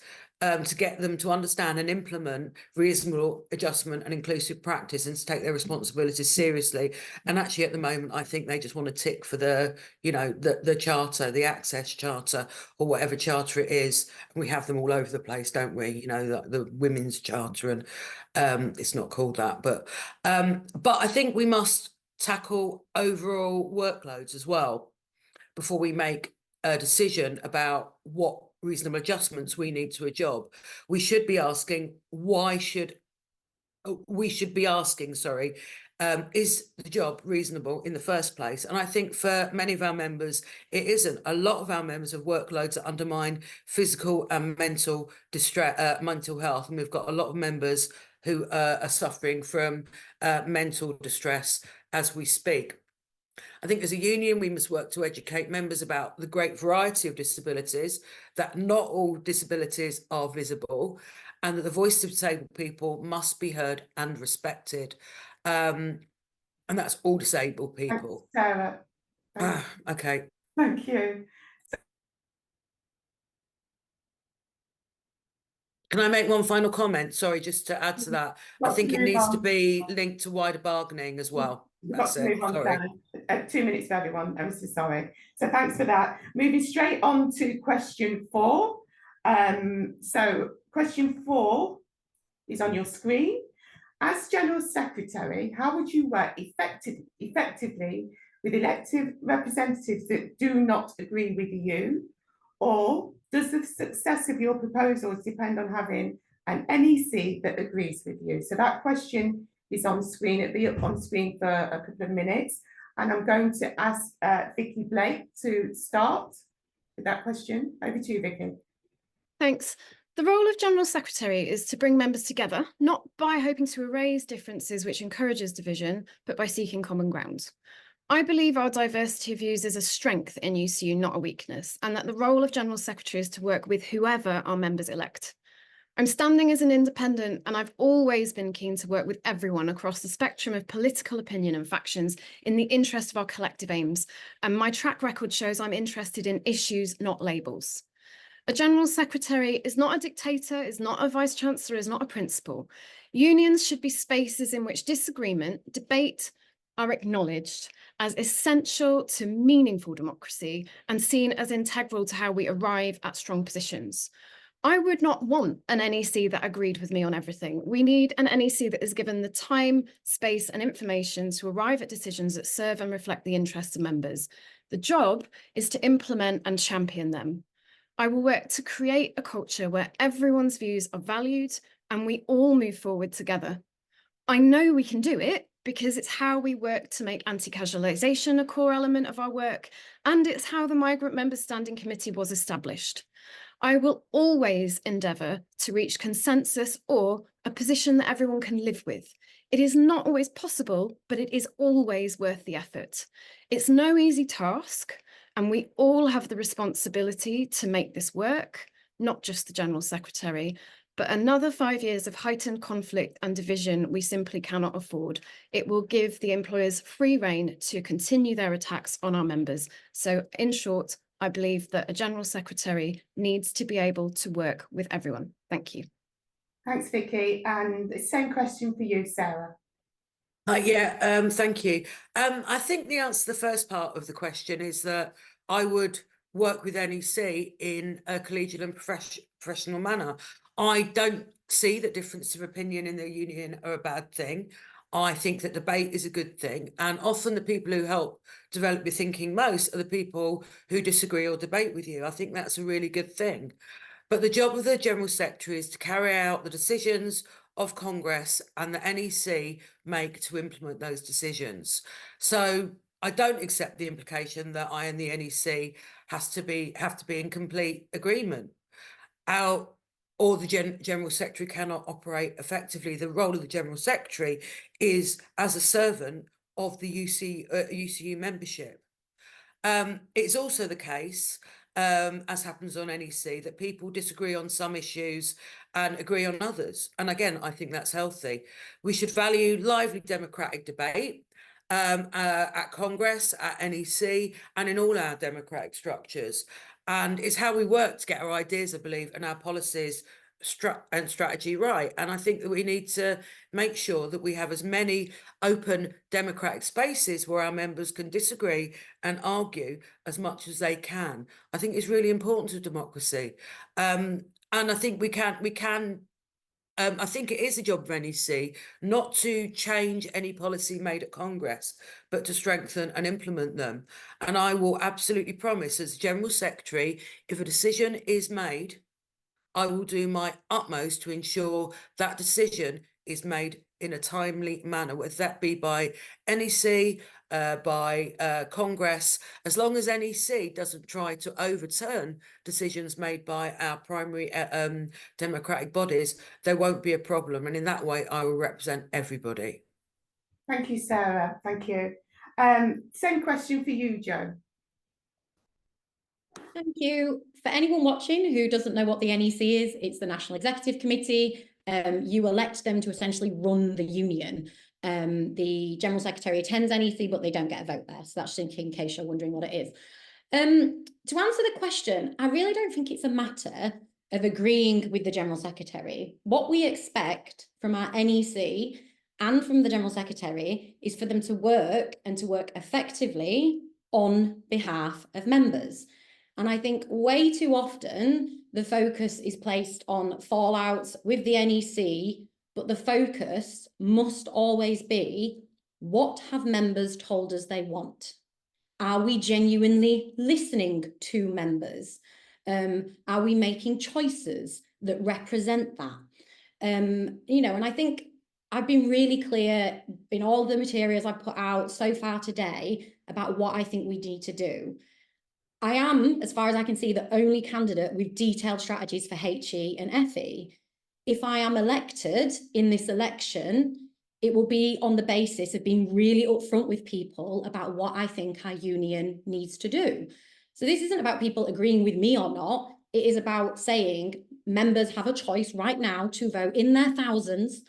to get them to understand and implement reasonable adjustment and inclusive practice and to take their responsibilities seriously. And actually at the moment, I think they just want to tick for the, you know, the charter, the access charter or whatever charter it is. And we have them all over the place, don't we? You know, the women's charter, and it's not called that, but I think we must tackle overall workloads as well before we make a decision about what reasonable adjustments we need to a job. We should be asking, is the job reasonable in the first place? And I think for many of our members, it isn't. A lot of our members have workloads that undermine physical and mental distress, mental health. And we've got a lot of members who are suffering from mental distress as we speak. I think as a union, we must work to educate members about the great variety of disabilities, that not all disabilities are visible, and that the voice of disabled people must be heard and respected. And that's all disabled people. Thanks, Sarah. Okay. Thank you. Can I make one final comment? Sorry, just to add to that. I think it needs to be linked to wider bargaining as well. We've got to move on, Sarah. 2 minutes for everyone. I'm so sorry. So thanks for that. Moving straight on to question 4. So question 4 is on your screen. As General Secretary, how would you work effectively with elected representatives that do not agree with you? Or does the success of your proposals depend on having an NEC that agrees with you? So that question is on screen. It'll be up on screen for a couple of minutes. And I'm going to ask Vicky Blake to start with that question. Over to you, Vicky. Thanks. The role of General Secretary is to bring members together, not by hoping to erase differences which encourages division, but by seeking common ground. I believe our diversity of views is a strength in UCU, not a weakness, and that the role of General Secretary is to work with whoever our members elect. I'm standing as an independent, and I've always been keen to work with everyone across the spectrum of political opinion and factions in the interest of our collective aims, and my track record shows I'm interested in issues, not labels. A General Secretary is not a dictator, is not a Vice Chancellor, is not a principal. Unions should be spaces in which disagreement, debate are acknowledged as essential to meaningful democracy and seen as integral to how we arrive at strong positions. I would not want an NEC that agreed with me on everything. We need an NEC that is given the time, space and information to arrive at decisions that serve and reflect the interests of members. The job is to implement and champion them. I will work to create a culture where everyone's views are valued and we all move forward together. I know we can do it because it's how we work to make anti-casualisation a core element of our work, and it's how the Migrant Members Standing Committee was established. I will always endeavour to reach consensus or a position that everyone can live with. It is not always possible, but it is always worth the effort. It's no easy task, and we all have the responsibility to make this work, not just the General Secretary. But another 5 years of heightened conflict and division we simply cannot afford. It will give the employers free rein to continue their attacks on our members. So in short, I believe that a General Secretary needs to be able to work with everyone. Thank you. Thanks, Vicky. And the same question for you, Sarah. Thank you. I think the answer to the first part of the question is that I would work with NEC in a collegial and professional manner. I don't see that difference of opinion in the union are a bad thing. I think that debate is a good thing. And often the people who help develop your thinking most are the people who disagree or debate with you. I think that's a really good thing. But the job of the General Secretary is to carry out the decisions of Congress and the NEC make to implement those decisions. So I don't accept the implication that I and the NEC have to be in complete agreement. Or the General Secretary cannot operate effectively. The role of the General Secretary is as a servant of the UCU membership. It's also the case, as happens on NEC, that people disagree on some issues and agree on others. And again, I think that's healthy. We should value lively democratic debate at Congress, at NEC, and in all our democratic structures. And it's how we work to get our ideas, I believe, and our policies and strategy right. And I think that we need to make sure that we have as many open democratic spaces where our members can disagree and argue as much as they can. I think it's really important to democracy. And I think I think it is the job of NEC not to change any policy made at Congress, but to strengthen and implement them. And I will absolutely promise, as General Secretary, if a decision is made, I will do my utmost to ensure that decision is made in a timely manner, whether that be by NEC, by Congress. As long as NEC doesn't try to overturn decisions made by our primary democratic bodies, there won't be a problem. And in that way, I will represent everybody. Thank you, Sarah. Thank you. Same question for you, Jo. Thank you. For anyone watching who doesn't know what the NEC is, it's the National Executive Committee. You elect them to essentially run the union. The General Secretary attends NEC, but they don't get a vote there. So that's in case you're wondering what it is. To answer the question, I really don't think it's a matter of agreeing with the General Secretary. What we expect from our NEC and from the General Secretary is for them to work and to work effectively on behalf of members. And I think way too often the focus is placed on fallouts with the NEC, but the focus must always be, what have members told us they want? Are we genuinely listening to members? Are we making choices that represent that? And I think I've been really clear in all the materials I've put out so far today about what I think we need to do. I am, as far as I can see, the only candidate with detailed strategies for HE and FE. If I am elected in this election, it will be on the basis of being really upfront with people about what I think our union needs to do. So this isn't about people agreeing with me or not. It is about saying members have a choice right now to vote in their thousands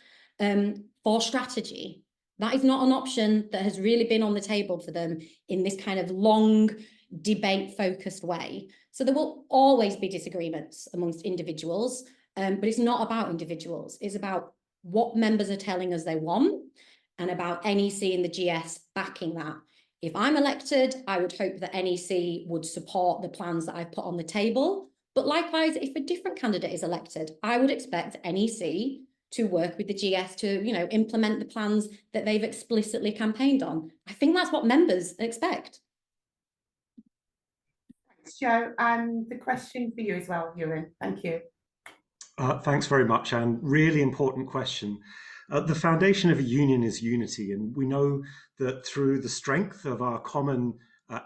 for strategy. That is not an option that has really been on the table for them in this kind of long, debate-focused way. So there will always be disagreements amongst individuals, but it's not about individuals. It's about what members are telling us they want and about NEC and the GS backing that. If I'm elected, I would hope that NEC would support the plans that I've put on the table. But likewise, if a different candidate is elected, I would expect NEC to work with the GS to, implement the plans that they've explicitly campaigned on. I think that's what members expect. Thanks, Joe. And the question for you as well, Ewan. Thank you. Thanks very much, Anne. Really important question. The foundation of a union is unity, and we know that through the strength of our common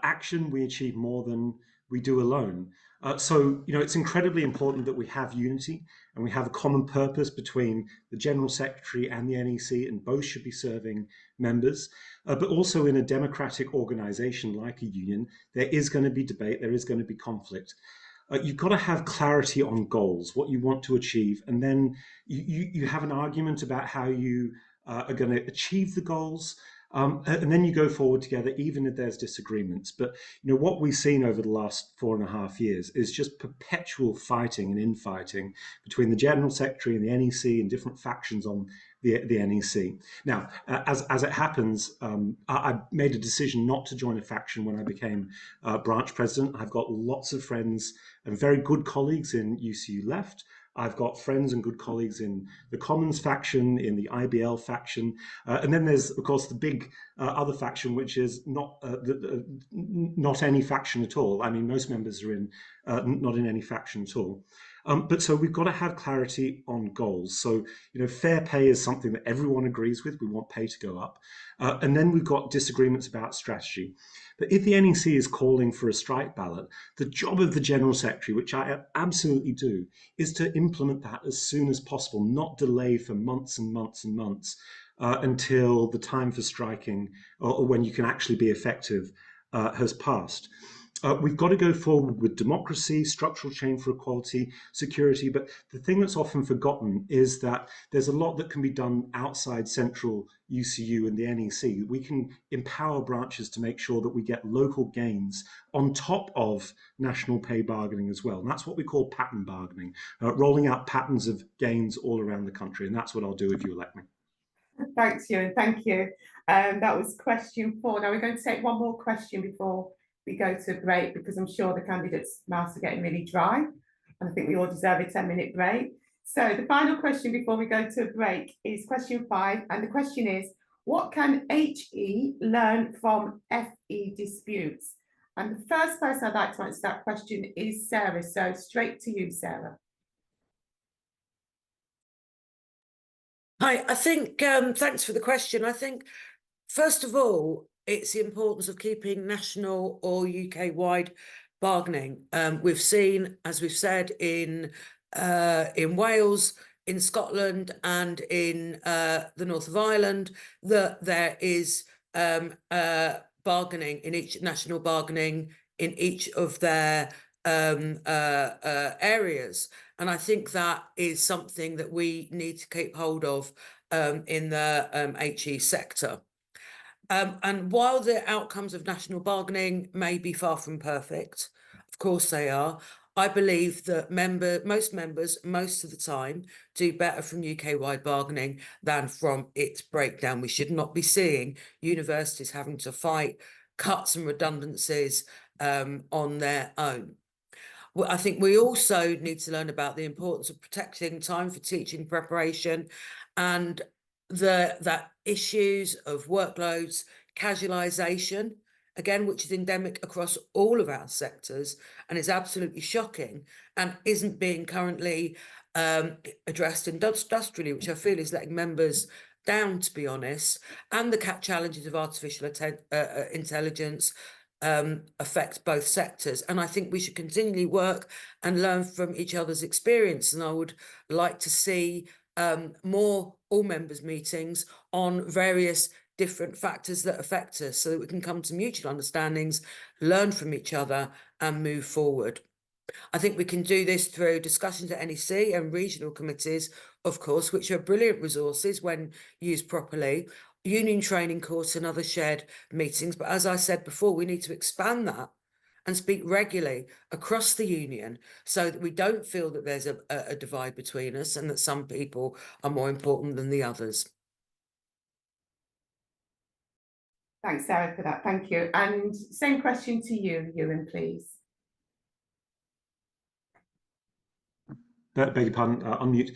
action, we achieve more than we do alone. So, it's incredibly important that we have unity and we have a common purpose between the General Secretary and the NEC, and both should be serving members. But also in a democratic organisation like a union, there is going to be debate, there is going to be conflict. You've got to have clarity on goals, what you want to achieve, and then you have an argument about how you are going to achieve the goals, and then you go forward together, even if there's disagreements. But what we've seen over the last 4.5 years is just perpetual fighting and infighting between the General Secretary and the NEC and different factions on the NEC. Now, as it happens, I made a decision not to join a faction when I became branch president. I've got lots of friends and very good colleagues in UCU Left. I've got friends and good colleagues in the Commons faction, in the IBL faction, and then there's, of course, the big other faction, which is not any faction at all. I mean, most members are not in any faction at all. But so we've got to have clarity on goals. So, fair pay is something that everyone agrees with. We want pay to go up. And then we've got disagreements about strategy. But if the NEC is calling for a strike ballot, the job of the General Secretary, which I absolutely do, is to implement that as soon as possible, not delay for months and months and months until the time for striking or when you can actually be effective has passed. We've got to go forward with democracy, structural change for equality, security. But the thing that's often forgotten is that there's a lot that can be done outside central UCU and the NEC. We can empower branches to make sure that we get local gains on top of national pay bargaining as well. And that's what we call pattern bargaining, rolling out patterns of gains all around the country. And that's what I'll do if you elect me. Thanks, Ewan. Thank you. That was question 4. Now we're going to take one more question before we go to a break, because I'm sure the candidates' mouths are getting really dry, and I think we all deserve a 10-minute break. So the final question before we go to a break is question 5, and the question is, what can HE learn from FE disputes? And the first person I'd like to answer that question is Sarah. So straight to you, Sarah. Hi, I think, thanks for the question. I think, first of all, it's the importance of keeping national or UK-wide bargaining. We've seen, as we've said, in Wales, in Scotland, and in the north of Ireland, that there is bargaining in each national bargaining in each of their areas. And I think that is something that we need to keep hold of in the HE sector. And while the outcomes of national bargaining may be far from perfect, of course they are, I believe that most members, most of the time, do better from UK-wide bargaining than from its breakdown. We should not be seeing universities having to fight cuts and redundancies on their own. Well, I think we also need to learn about the importance of protecting time for teaching preparation, and that issues of workloads, casualisation, again, which is endemic across all of our sectors and is absolutely shocking and isn't being currently addressed industrially, which I feel is letting members down, to be honest, and the challenges of artificial intelligence affect both sectors. And I think we should continually work and learn from each other's experience. And I would like to see more all members meetings on various different factors that affect us, so that we can come to mutual understandings, learn from each other and move forward. I think we can do this through discussions at NEC and regional committees, of course, which are brilliant resources when used properly, union training course and other shared meetings. But as I said before, we need to expand that and speak regularly across the union, so that we don't feel that there's a divide between us and that some people are more important than the others. Thanks, Sarah, for that. Thank you. And same question to you, Ewan, please. Beg your pardon, unmute.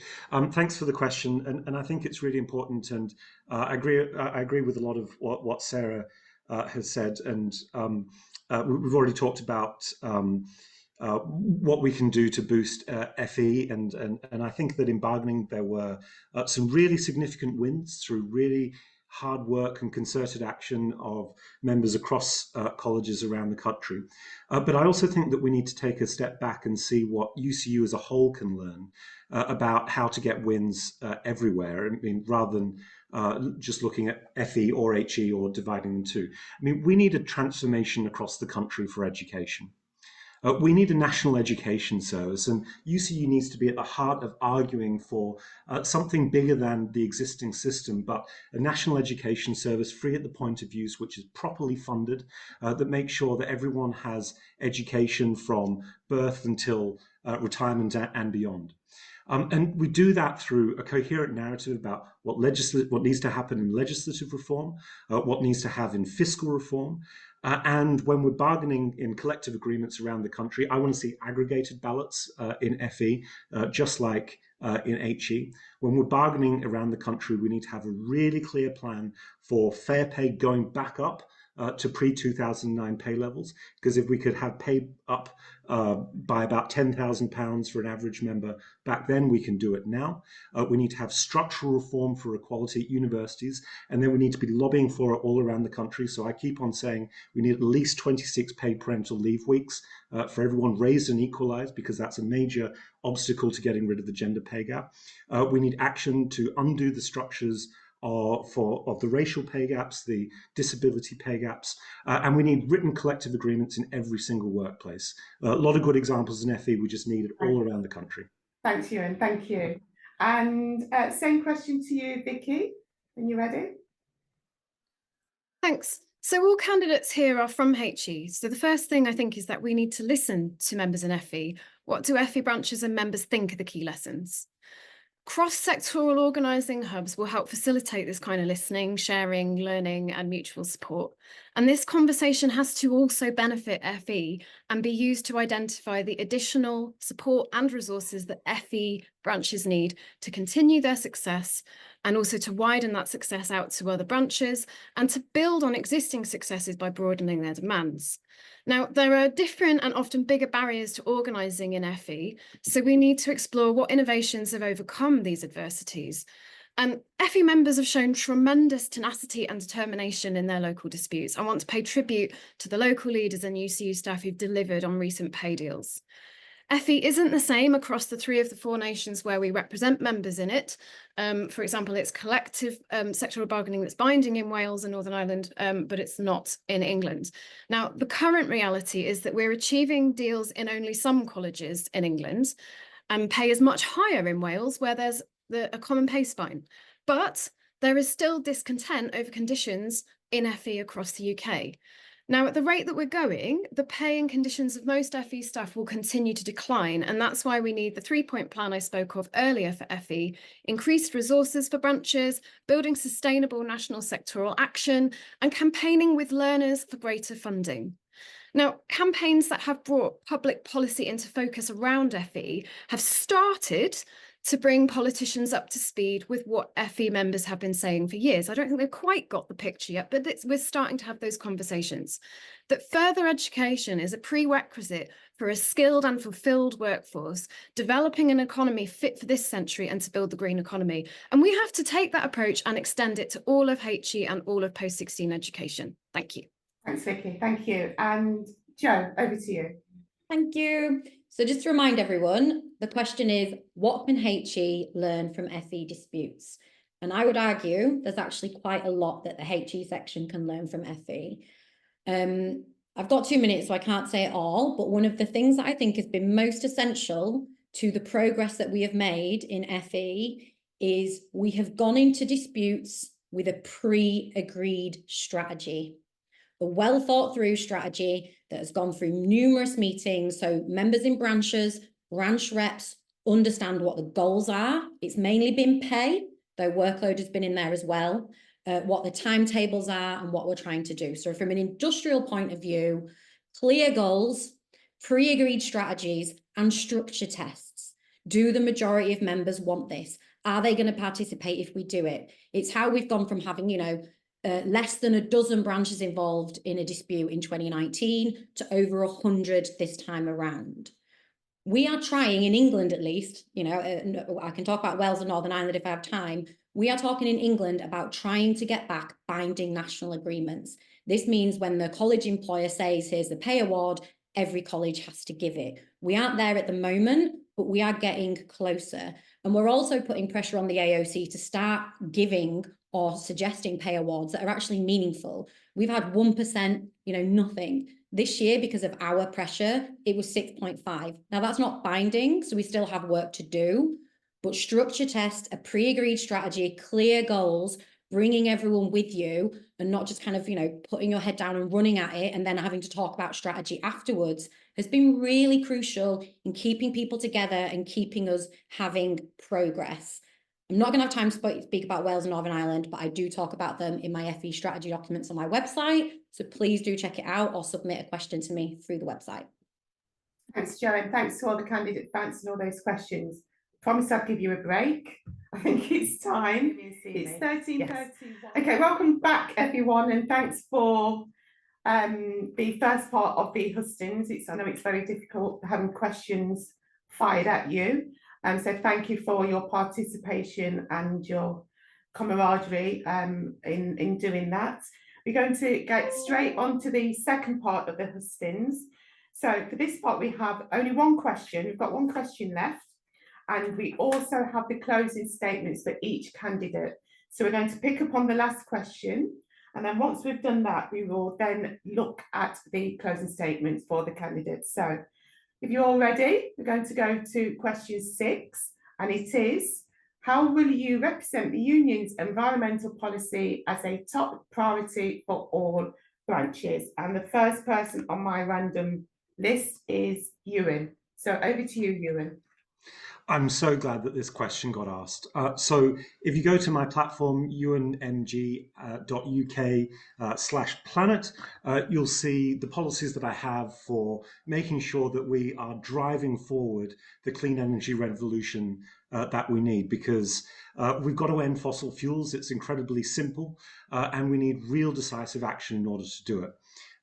Thanks for the question, and I think it's really important, and I agree with a lot of what Sarah has said, and we've already talked about what we can do to boost FE, and I think that in bargaining there were some really significant wins through really hard work and concerted action of members across colleges around the country. But I also think that we need to take a step back and see what UCU as a whole can learn about how to get wins everywhere. I mean, rather than just looking at FE or HE or dividing them two. I mean, we need a transformation across the country for education. We need a national education service, and UCU needs to be at the heart of arguing for something bigger than the existing system, but a national education service free at the point of use, which is properly funded, that makes sure that everyone has education from birth until retirement and beyond. And we do that through a coherent narrative about what needs to happen in legislative reform, what needs to have in fiscal reform. And when we're bargaining in collective agreements around the country, I want to see aggregated ballots in FE, just like in HE. When we're bargaining around the country, we need to have a really clear plan for fair pay going back up to pre-2009 pay levels, because if we could have pay up by about £10,000 for an average member back then, we can do it now. We need to have structural reform for equality at universities, and then we need to be lobbying for it all around the country. So I keep on saying we need at least 26 paid parental leave weeks for everyone, raised and equalized, because that's a major obstacle to getting rid of the gender pay gap. We need action to undo the structures of the racial pay gaps, the disability pay gaps, and we need written collective agreements in every single workplace. A lot of good examples in FE, we just need it all around the country. Thanks, Ewan, thank you. And same question to you, Vicky, when you're ready. Thanks. So all candidates here are from HE. So the first thing I think is that we need to listen to members in FE. What do FE branches and members think are the key lessons? Cross-sectoral organising hubs will help facilitate this kind of listening, sharing, learning and mutual support. And this conversation has to also benefit FE and be used to identify the additional support and resources that FE branches need to continue their success, and also to widen that success out to other branches and to build on existing successes by broadening their demands. Now, there are different and often bigger barriers to organising in FE, so we need to explore what innovations have overcome these adversities. FE members have shown tremendous tenacity and determination in their local disputes. I want to pay tribute to the local leaders and UCU staff who've delivered on recent pay deals. FE isn't the same across the 3 of the 4 nations where we represent members in it. For example, it's collective sectoral bargaining that's binding in Wales and Northern Ireland, but it's not in England. Now, the current reality is that we're achieving deals in only some colleges in England, and pay is much higher in Wales, where there's a common pay spine. But there is still discontent over conditions in FE across the UK. Now, at the rate that we're going, the pay and conditions of most FE staff will continue to decline, and that's why we need the 3-point plan I spoke of earlier for FE, increased resources for branches, building sustainable national sectoral action, and campaigning with learners for greater funding. Now, campaigns that have brought public policy into focus around FE have started to bring politicians up to speed with what FE members have been saying for years. I don't think they've quite got the picture yet, but we're starting to have those conversations. That further education is a prerequisite for a skilled and fulfilled workforce, developing an economy fit for this century and to build the green economy. And we have to take that approach and extend it to all of HE and all of post-16 education. Thank you. Thanks, Vicky, thank you. And Jo, over to you. Thank you. So just to remind everyone, the question is, what can HE learn from FE disputes? And I would argue there's actually quite a lot that the HE section can learn from FE. I've got 2 minutes, so I can't say it all, but one of the things that I think has been most essential to the progress that we have made in FE is we have gone into disputes with a pre-agreed strategy. A well thought through strategy that has gone through numerous meetings. So members in branches, branch reps understand what the goals are. It's mainly been pay, though workload has been in there as well, what the timetables are and what we're trying to do. So from an industrial point of view, clear goals, pre-agreed strategies and structure tests. Do the majority of members want this? Are they going to participate if we do it? It's how we've gone from having, less than a dozen branches involved in a dispute in 2019 to over 100 this time around. We are trying, in England at least, you know, I can talk about Wales and Northern Ireland if I have time. We are talking in England about trying to get back binding national agreements. This means when the college employer says, here's the pay award, every college has to give it. We aren't there at the moment, but we are getting closer. And we're also putting pressure on the AOC to start giving or suggesting pay awards that are actually meaningful. We've had 1%, you know, nothing. This year, because of our pressure, it was 6.5. Now that's not binding, so we still have work to do, but structure test, a pre-agreed strategy, clear goals, bringing everyone with you and not just kind of, you know, putting your head down and running at it and then having to talk about strategy afterwards has been really crucial in keeping people together and keeping us having progress. I'm not going to have time to speak about Wales and Northern Ireland, but I do talk about them in my FE strategy documents on my website. So please do check it out or submit a question to me through the website. Thanks, Jo, and thanks to all the candidates for answering all those questions. Promise I'll give you a break. I think it's time. It's 13:31. Okay, welcome back, everyone, and thanks for the first part of the hustings. I know it's very difficult having questions fired at you. So thank you for your participation and your camaraderie in doing that. We're going to get straight on to the second part of the hustings. So for this part, we have only one question. We've got one question left, and we also have the closing statements for each candidate. So we're going to pick up on the last question, and then once we've done that, we will then look at the closing statements for the candidates. So if you're all ready, we're going to go to question 6, and it is, how will you represent the union's environmental policy as a top priority for all branches? And the first person on my random list is Ewan. So over to you, Ewan. I'm so glad that this question got asked. So if you go to my platform, unmg.uk/planet, you'll see the policies that I have for making sure that we are driving forward the clean energy revolution that we need, because we've got to end fossil fuels. It's incredibly simple, and we need real decisive action in order to do it.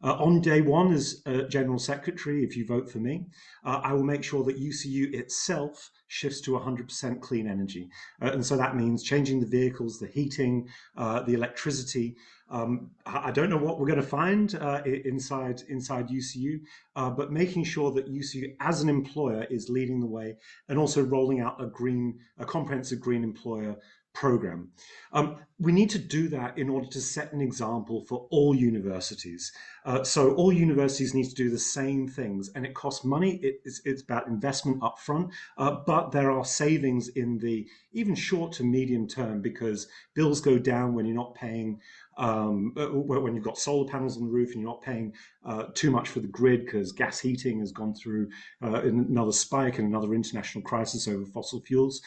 On day one as General Secretary, if you vote for me, I will make sure that UCU itself shifts to 100% clean energy. And so that means changing the vehicles, the heating, the electricity. I don't know what we're going to find inside UCU, but making sure that UCU as an employer is leading the way and also rolling out a comprehensive green employer program. We need to do that in order to set an example for all universities. So all universities need to do the same things, and it costs money. It's about investment up front, but there are savings in the even short to medium term, because bills go down when you're not paying, when you've got solar panels on the roof and you're not paying too much for the grid because gas heating has gone through another spike and another international crisis over fossil fuels.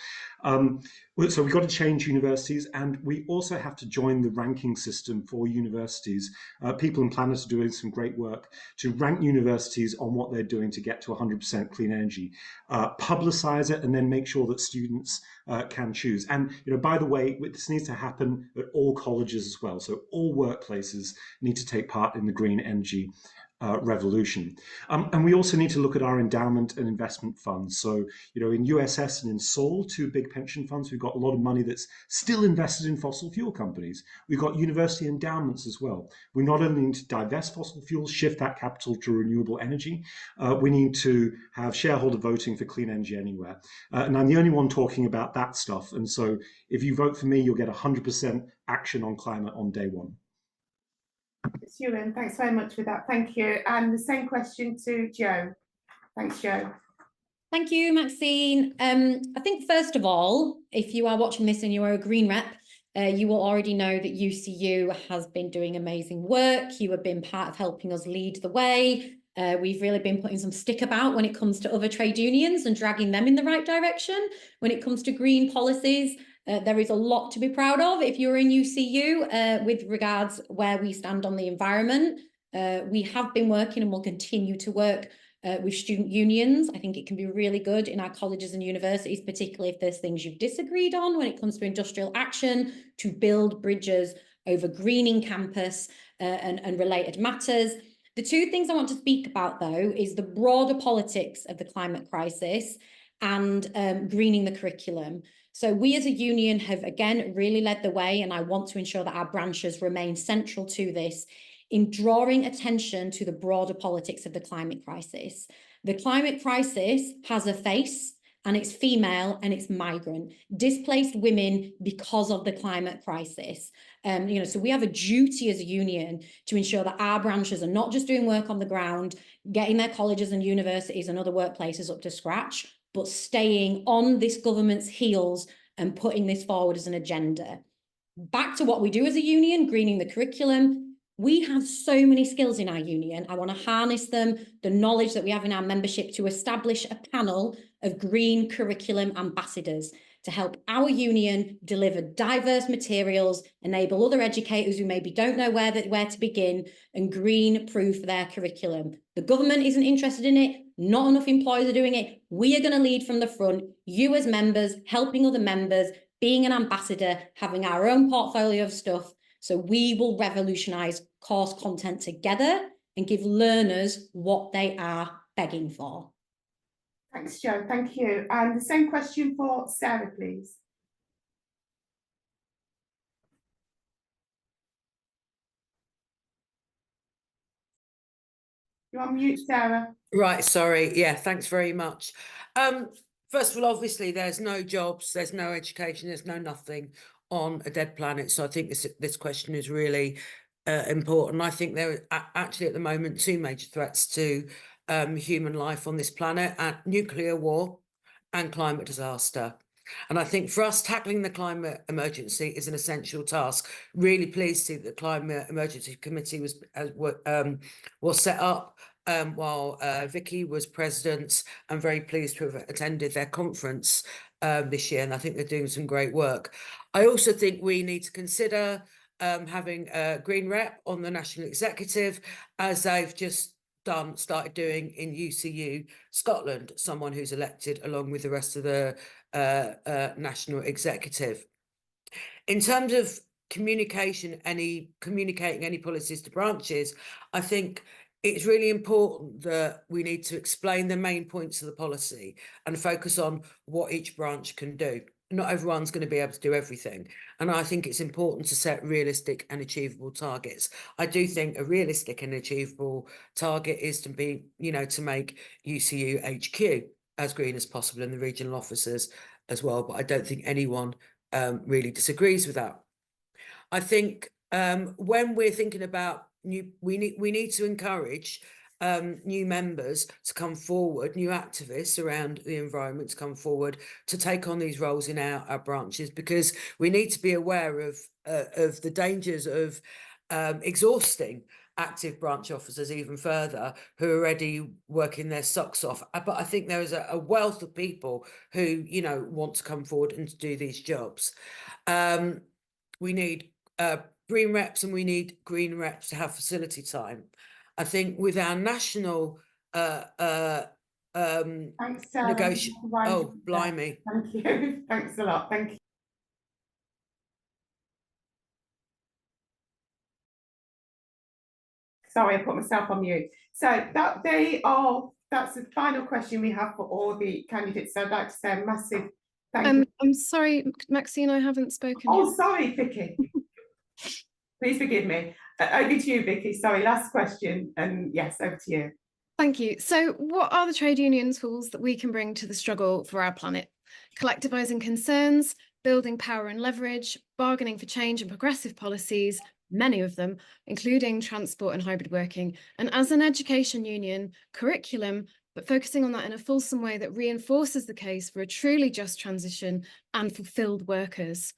So we've got to change universities, and we also have to join the ranking system for universities. People in Planet are doing some great work to rank universities on what they're doing to get to 100% clean energy, publicize it, and then make sure that students can choose. And, you know, by the way, this needs to happen at all colleges as well. So all workplaces need to take part in the green energy revolution. And we also need to look at our endowment and investment funds. So, you know, in USS and in Seoul, 2 big pension funds, we've got a lot of money that's still invested in fossil fuel companies. We've got university endowments as well. We not only need to divest fossil fuels, shift that capital to renewable energy, we need to have shareholder voting for clean energy anywhere. And I'm the only one talking about that stuff. And so if you vote for me, you'll get 100% action on climate on day one. Ewan, thanks very much for that. Thank you. And the same question to Jo. Thanks, Jo. Thank you, Maxine. I think first of all, if you are watching this and you are a Green rep, you will already know that UCU has been doing amazing work. You have been part of helping us lead the way. We've really been putting some stick about when it comes to other trade unions and dragging them in the right direction. When it comes to green policies, there is a lot to be proud of if you're in UCU with regards where we stand on the environment. We have been working and will continue to work with student unions. I think it can be really good in our colleges and universities, particularly if there's things you've disagreed on when it comes to industrial action, to build bridges over greening campus and related matters. The two things I want to speak about, though, is the broader politics of the climate crisis and greening the curriculum. So we as a union have, again, really led the way, and I want to ensure that our branches remain central to this in drawing attention to the broader politics of the climate crisis. The climate crisis has a face, and it's female and it's migrant, displaced women because of the climate crisis. So we have a duty as a union to ensure that our branches are not just doing work on the ground, getting their colleges and universities and other workplaces up to scratch, but staying on this government's heels and putting this forward as an agenda. Back to what we do as a union, greening the curriculum. We have so many skills in our union. I want to harness them, the knowledge that we have in our membership, to establish a panel of green curriculum ambassadors to help our union deliver diverse materials, enable other educators who maybe don't know where to begin, and green-proof their curriculum. The government isn't interested in it. Not enough employers are doing it. We are going to lead from the front. You as members, helping other members, being an ambassador, having our own portfolio of stuff. So we will revolutionise course content together and give learners what they are begging for. Thanks, Jo. Thank you. And the same question for Sarah, please. You're on mute, Sarah. Right, sorry. Yeah, thanks very much. First of all, obviously, there's no jobs, there's no education, there's no nothing on a dead planet. So I think this question is really important. I think there are actually at the moment two major threats to human life on this planet: nuclear war and climate disaster. And I think for us, tackling the climate emergency is an essential task. Really pleased to see that the Climate Emergency Committee was set up while Vicky was president. I'm very pleased to have attended their conference this year, and I think they're doing some great work. I also think we need to consider having a Green Rep on the National Executive, as they've just started doing in UCU Scotland, someone who's elected along with the rest of the National Executive. In terms of communicating any policies to branches, I think it's really important that we need to explain the main points of the policy and focus on what each branch can do. Not everyone's going to be able to do everything. And I think it's important to set realistic and achievable targets. I do think a realistic and achievable target is to be, to make UCU HQ as green as possible, and the regional officers as well. But I don't think anyone really disagrees with that. I think when we're thinking about we need to encourage new members to come forward, new activists around the environment to come forward to take on these roles in our branches, because we need to be aware of the dangers of exhausting active branch officers even further, who are already working their socks off. But I think there is a wealth of people who want to come forward and to do these jobs. We need green reps, and we need green reps to have facility time. I think with our national Thanks, Sarah. oh, blimey. Thank you. Thanks a lot. Thank you. Sorry, I put myself on mute. So that's the final question we have for all the candidates. So I'd like to say a massive thank you. I'm sorry, Maxine, I haven't spoken Oh, yet. sorry, Vicky. Please forgive me. Over to you, Vicky. Sorry, last question. And yes, over to you. Thank you. So what are the trade union tools that we can bring to the struggle for our planet? Collectivising concerns, building power and leverage, bargaining for change and progressive policies, many of them, including transport and hybrid working. And as an education union, curriculum, but focusing on that in a fulsome way that reinforces the case for a truly just transition and fulfilled workers.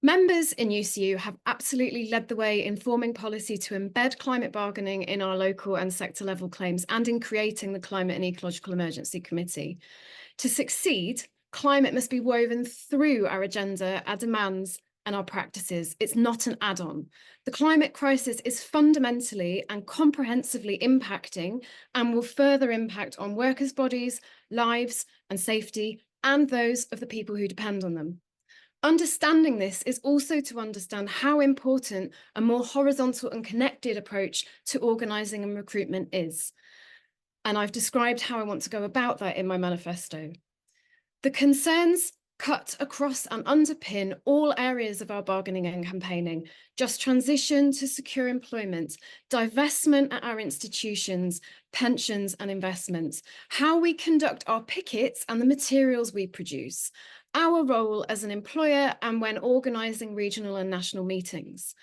Members in UCU have absolutely led the way in forming policy to embed climate bargaining in our local and sector level claims, and in creating the Climate and Ecological Emergency Committee. To succeed, climate must be woven through our agenda, our demands, and our practices. It's not an add-on. The climate crisis is fundamentally and comprehensively impacting, and will further impact on workers' bodies, lives, and safety, and those of the people who depend on them. Understanding this is also to understand how important a more horizontal and connected approach to organising and recruitment is. And I've described how I want to go about that in my manifesto. The concerns cut across and underpin all areas of our bargaining and campaigning: just transition to secure employment, divestment at our institutions, pensions and investments, how we conduct our pickets and the materials we produce, our role as an employer and when organising regional and national meetings.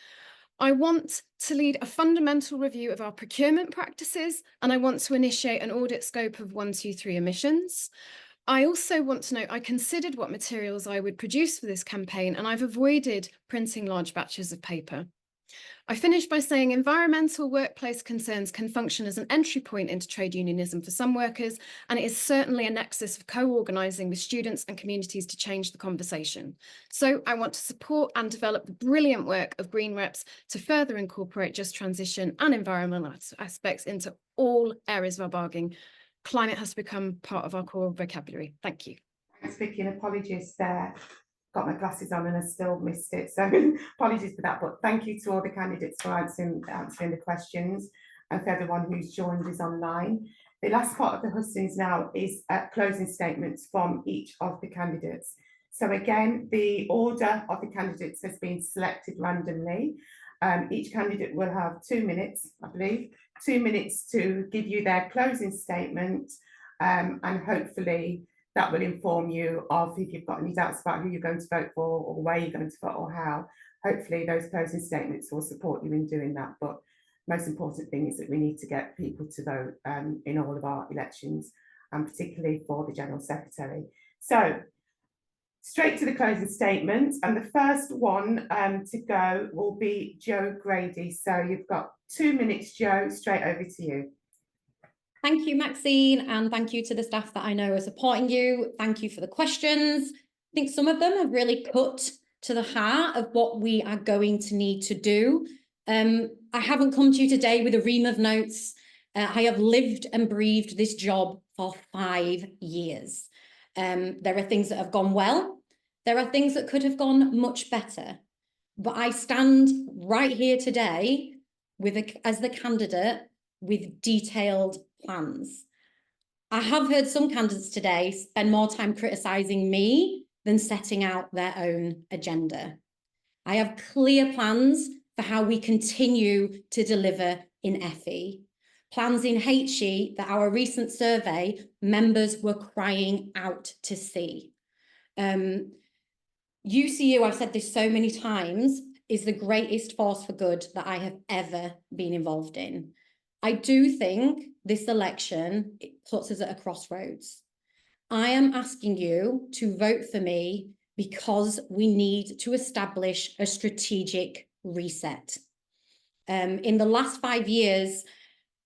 I want to lead a fundamental review of our procurement practices, and I want to initiate an audit scope of 123 emissions. I also want to note I considered what materials I would produce for this campaign, and I've avoided printing large batches of paper. I finished by saying environmental workplace concerns can function as an entry point into trade unionism for some workers, and it is certainly a nexus of co-organising with students and communities to change the conversation. So I want to support and develop the brilliant work of Green Reps to further incorporate just transition and environmental aspects into all areas of our bargaining. Climate has to become part of our core vocabulary. Thank you. Thanks, Vicky, and apologies there. Got my glasses on and I still missed it, so apologies for that. But thank you to all the candidates for answering the questions, and for everyone who's joined us online. The last part of the hustings now is closing statements from each of the candidates. So again, the order of the candidates has been selected randomly. Each candidate will have 2 minutes, I believe, 2 minutes to give you their closing statement, and hopefully that will inform you of if you've got any doubts about who you're going to vote for or where you're going to vote or how. Hopefully those closing statements will support you in doing that. But most important thing is that we need to get people to vote in all of our elections, and particularly for the General Secretary. So straight to the closing statement, and the first one to go will be Jo Grady. So you've got 2 minutes, Jo, straight over to you. Thank you, Maxine, and thank you to the staff that I know are supporting you. Thank you for the questions. I think some of them have really cut to the heart of what we are going to need to do. I haven't come to you today with a ream of notes. I have lived and breathed this job for 5 years. There are things that have gone well. There are things that could have gone much better. But I stand right here today as the candidate with detailed plans. I have heard some candidates today spend more time criticising me than setting out their own agenda. I have clear plans for how we continue to deliver in FE. Plans in HE that our recent survey members were crying out to see. UCU, I've said this so many times, is the greatest force for good that I have ever been involved in. I do think this election puts us at a crossroads. I am asking you to vote for me because we need to establish a strategic reset. In the last 5 years,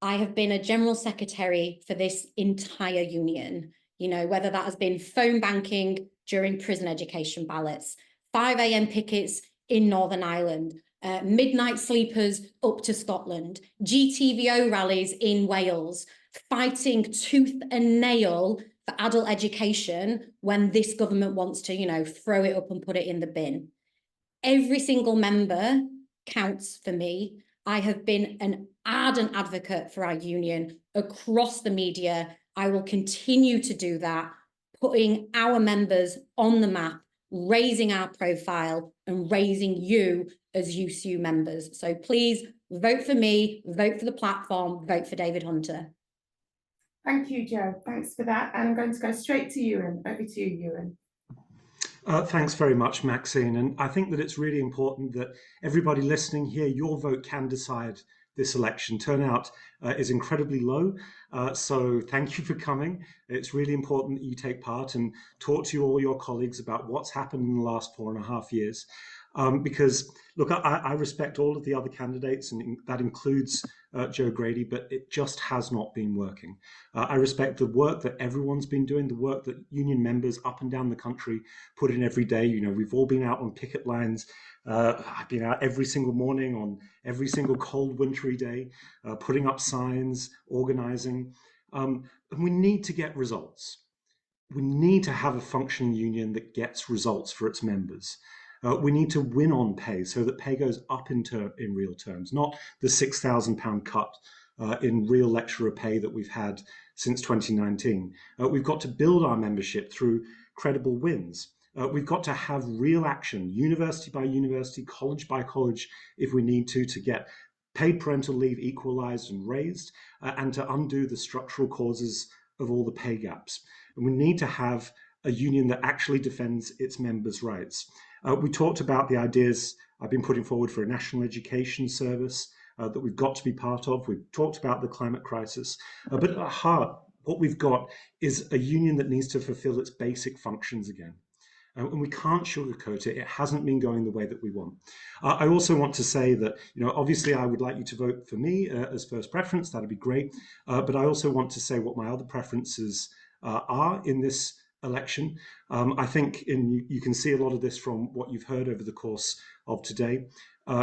I have been a general secretary for this entire union, you know, whether that has been phone banking during prison education ballots, 5 a.m. pickets in Northern Ireland, midnight sleepers up to Scotland, GTVO rallies in Wales, fighting tooth and nail for adult education when this government wants to, you know, throw it up and put it in the bin. Every single member counts for me. I have been an ardent advocate for our union across the media. I will continue to do that, putting our members on the map, raising our profile and raising you as UCU members. So please vote for me, vote for the platform, vote for David Hunter. Thank you, Jo. Thanks for that. And I'm going to go straight to Ewan. Over to you, Ewan. Thanks very much, Maxine. And I think that it's really important that everybody listening here, your vote can decide this election. Turnout is incredibly low. So thank you for coming. It's really important that you take part and talk to all your colleagues about what's happened in the last 4.5 years. Because, look, I respect all of the other candidates, and that includes Jo Grady, but it just has not been working. I respect the work that everyone's been doing, the work that union members up and down the country put in every day. You know, we've all been out on picket lines. I've been out every single morning on every single cold wintry day, putting up signs, organizing. And we need to get results. we need to have a functioning union that gets results for its members. We need to win on pay so that pay goes up in real terms, not the £6,000 cut in real lecturer pay that we've had since 2019. We've got to build our membership through credible wins. We've got to have real action, university by university, college by college, if we need to get paid parental leave equalised and raised, and to undo the structural causes of all the pay gaps. And we need to have a union that actually defends its members' rights. We talked about the ideas I've been putting forward for a national education service that we've got to be part of. We've talked about the climate crisis, but at heart, what we've got is a union that needs to fulfill its basic functions again. And we can't sugarcoat it. It hasn't been going the way that we want. I also want to say that, obviously I would like you to vote for me as first preference. That'd be great. But I also want to say what my other preferences are in this election. I think you can see a lot of this from what you've heard over the course of today.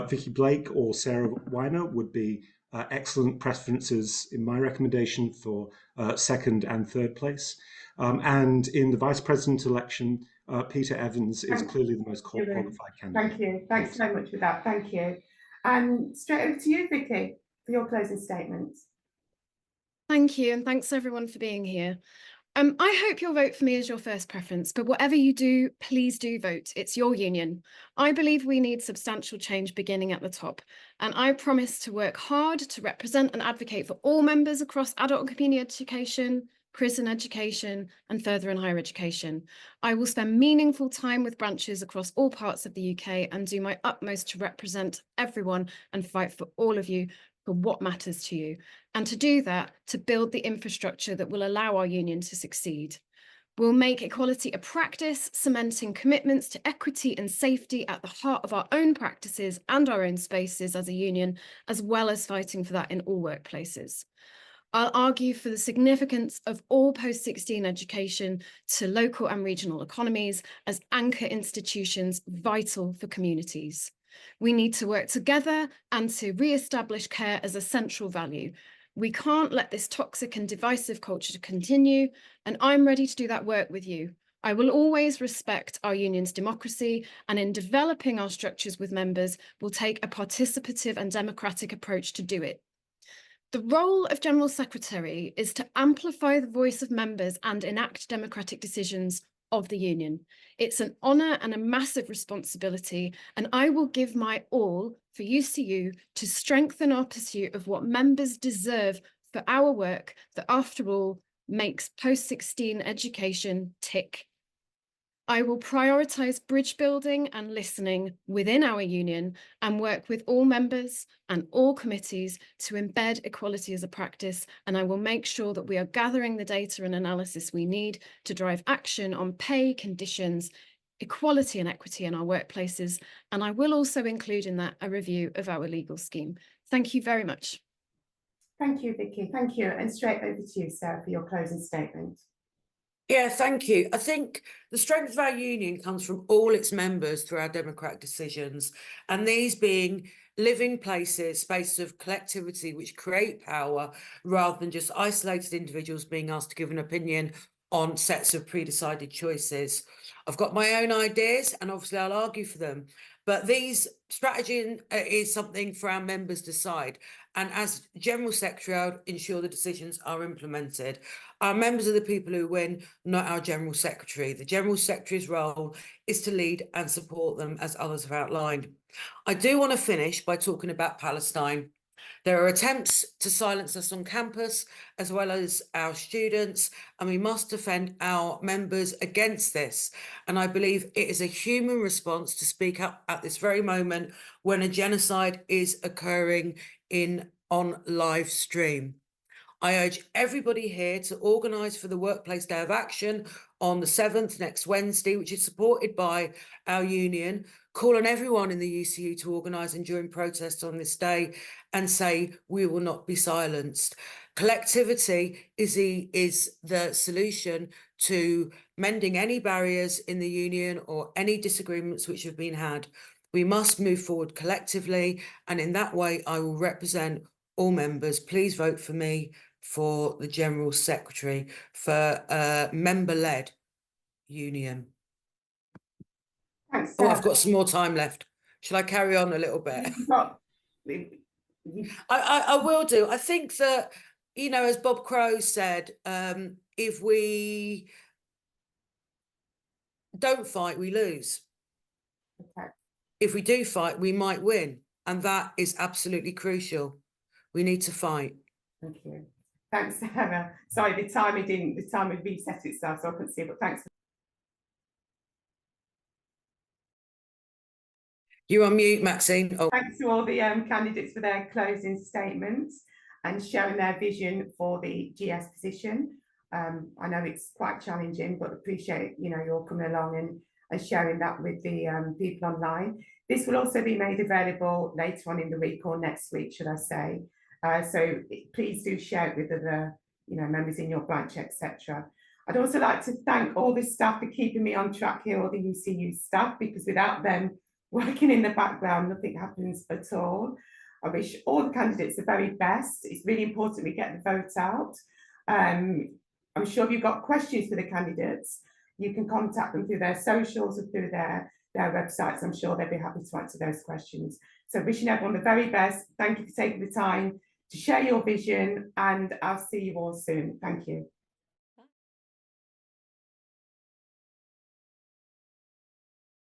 Vicky Blake or Sarah Weiner would be excellent preferences in my recommendation for second and third place. And in the vice president election, Peter Evans is clearly the most qualified candidate. Thank you. Thanks so much for that. Thank you. And straight over to you, Vicky, for your closing statements. Thank you, and thanks everyone for being here. I hope you'll vote for me as your first preference, but whatever you do, please do vote. It's your union. I believe we need substantial change beginning at the top, and I promise to work hard to represent and advocate for all members across adult and community education, prison education, and further and higher education. I will spend meaningful time with branches across all parts of the UK and do my utmost to represent everyone and fight for all of you for what matters to you, and to do that, to build the infrastructure that will allow our union to succeed. We'll make equality a practice, cementing commitments to equity and safety at the heart of our own practices and our own spaces as a union, as well as fighting for that in all workplaces. I'll argue for the significance of all post-16 education to local and regional economies as anchor institutions vital for communities. We need to work together and to re-establish care as a central value. We can't let this toxic and divisive culture continue, and I'm ready to do that work with you. I will always respect our union's democracy, and in developing our structures with members, we'll take a participative and democratic approach to do it. The role of General Secretary is to amplify the voice of members and enact democratic decisions of the union. It's an honour and a massive responsibility, and I will give my all for UCU to strengthen our pursuit of what members deserve for our work that, after all, makes post-16 education tick. I will prioritise bridge building and listening within our union and work with all members and all committees to embed equality as a practice, and I will make sure that we are gathering the data and analysis we need to drive action on pay, conditions, equality and equity in our workplaces, and I will also include in that a review of our legal scheme. Thank you very much. Thank you, Vicky. Thank you. And straight over to you, Sarah, for your closing statement. Yeah, thank you. I think the strength of our union comes from all its members through our democratic decisions, and these being living places, spaces of collectivity which create power rather than just isolated individuals being asked to give an opinion on sets of pre-decided choices. I've got my own ideas and obviously I'll argue for them, but these strategy is something for our members to decide. And as General Secretary, I'll ensure the decisions are implemented. Our members are the people who win, not our General Secretary. The General Secretary's role is to lead and support them, as others have outlined. I do want to finish by talking about Palestine. There are attempts to silence us on campus, as well as our students, and we must defend our members against this. And I believe it is a human response to speak up at this very moment when a genocide is occurring on live stream. I urge everybody here to organise for the Workplace Day of Action on the 7th, next Wednesday, which is supported by our union. Call on everyone in the UCU to organise and join protests on this day and say we will not be silenced. Collectivity is the solution to mending any barriers in the union or any disagreements which have been had. We must move forward collectively, and in that way I will represent all members. Please vote for me for the General Secretary, for member-led union. Thanks, Oh, I've Sarah. got some more time left. Shall I carry on a little bit? You've got- I will do. I think that, you know, as Bob Crow said, if we don't fight, we lose. Okay. If we do fight, we might win. And that is absolutely crucial. We need to fight. Thank you. Thanks, Sarah. Sorry, the timer reset itself, so I couldn't see it, but thanks. You're on mute, Maxine. Oh, Thanks to all the candidates for their closing statements and showing their vision for the GS position. I know it's quite challenging, but appreciate, you know, you're coming along and sharing that with the people online. This will also be made available later on in the week or next week, should I say. So please do share it with other, you know, members in your branch, etc. I'd also like to thank all the staff for keeping me on track here, all the UCU staff, because without them working in the background, nothing happens at all. I wish all the candidates the very best. It's really important we get the vote out. I'm sure if you've got questions for the candidates, you can contact them through their socials or through their websites. I'm sure they'll be happy to answer those questions. So wishing everyone the very best. Thank you for taking the time to share your vision, and I'll see you all soon. Thank you.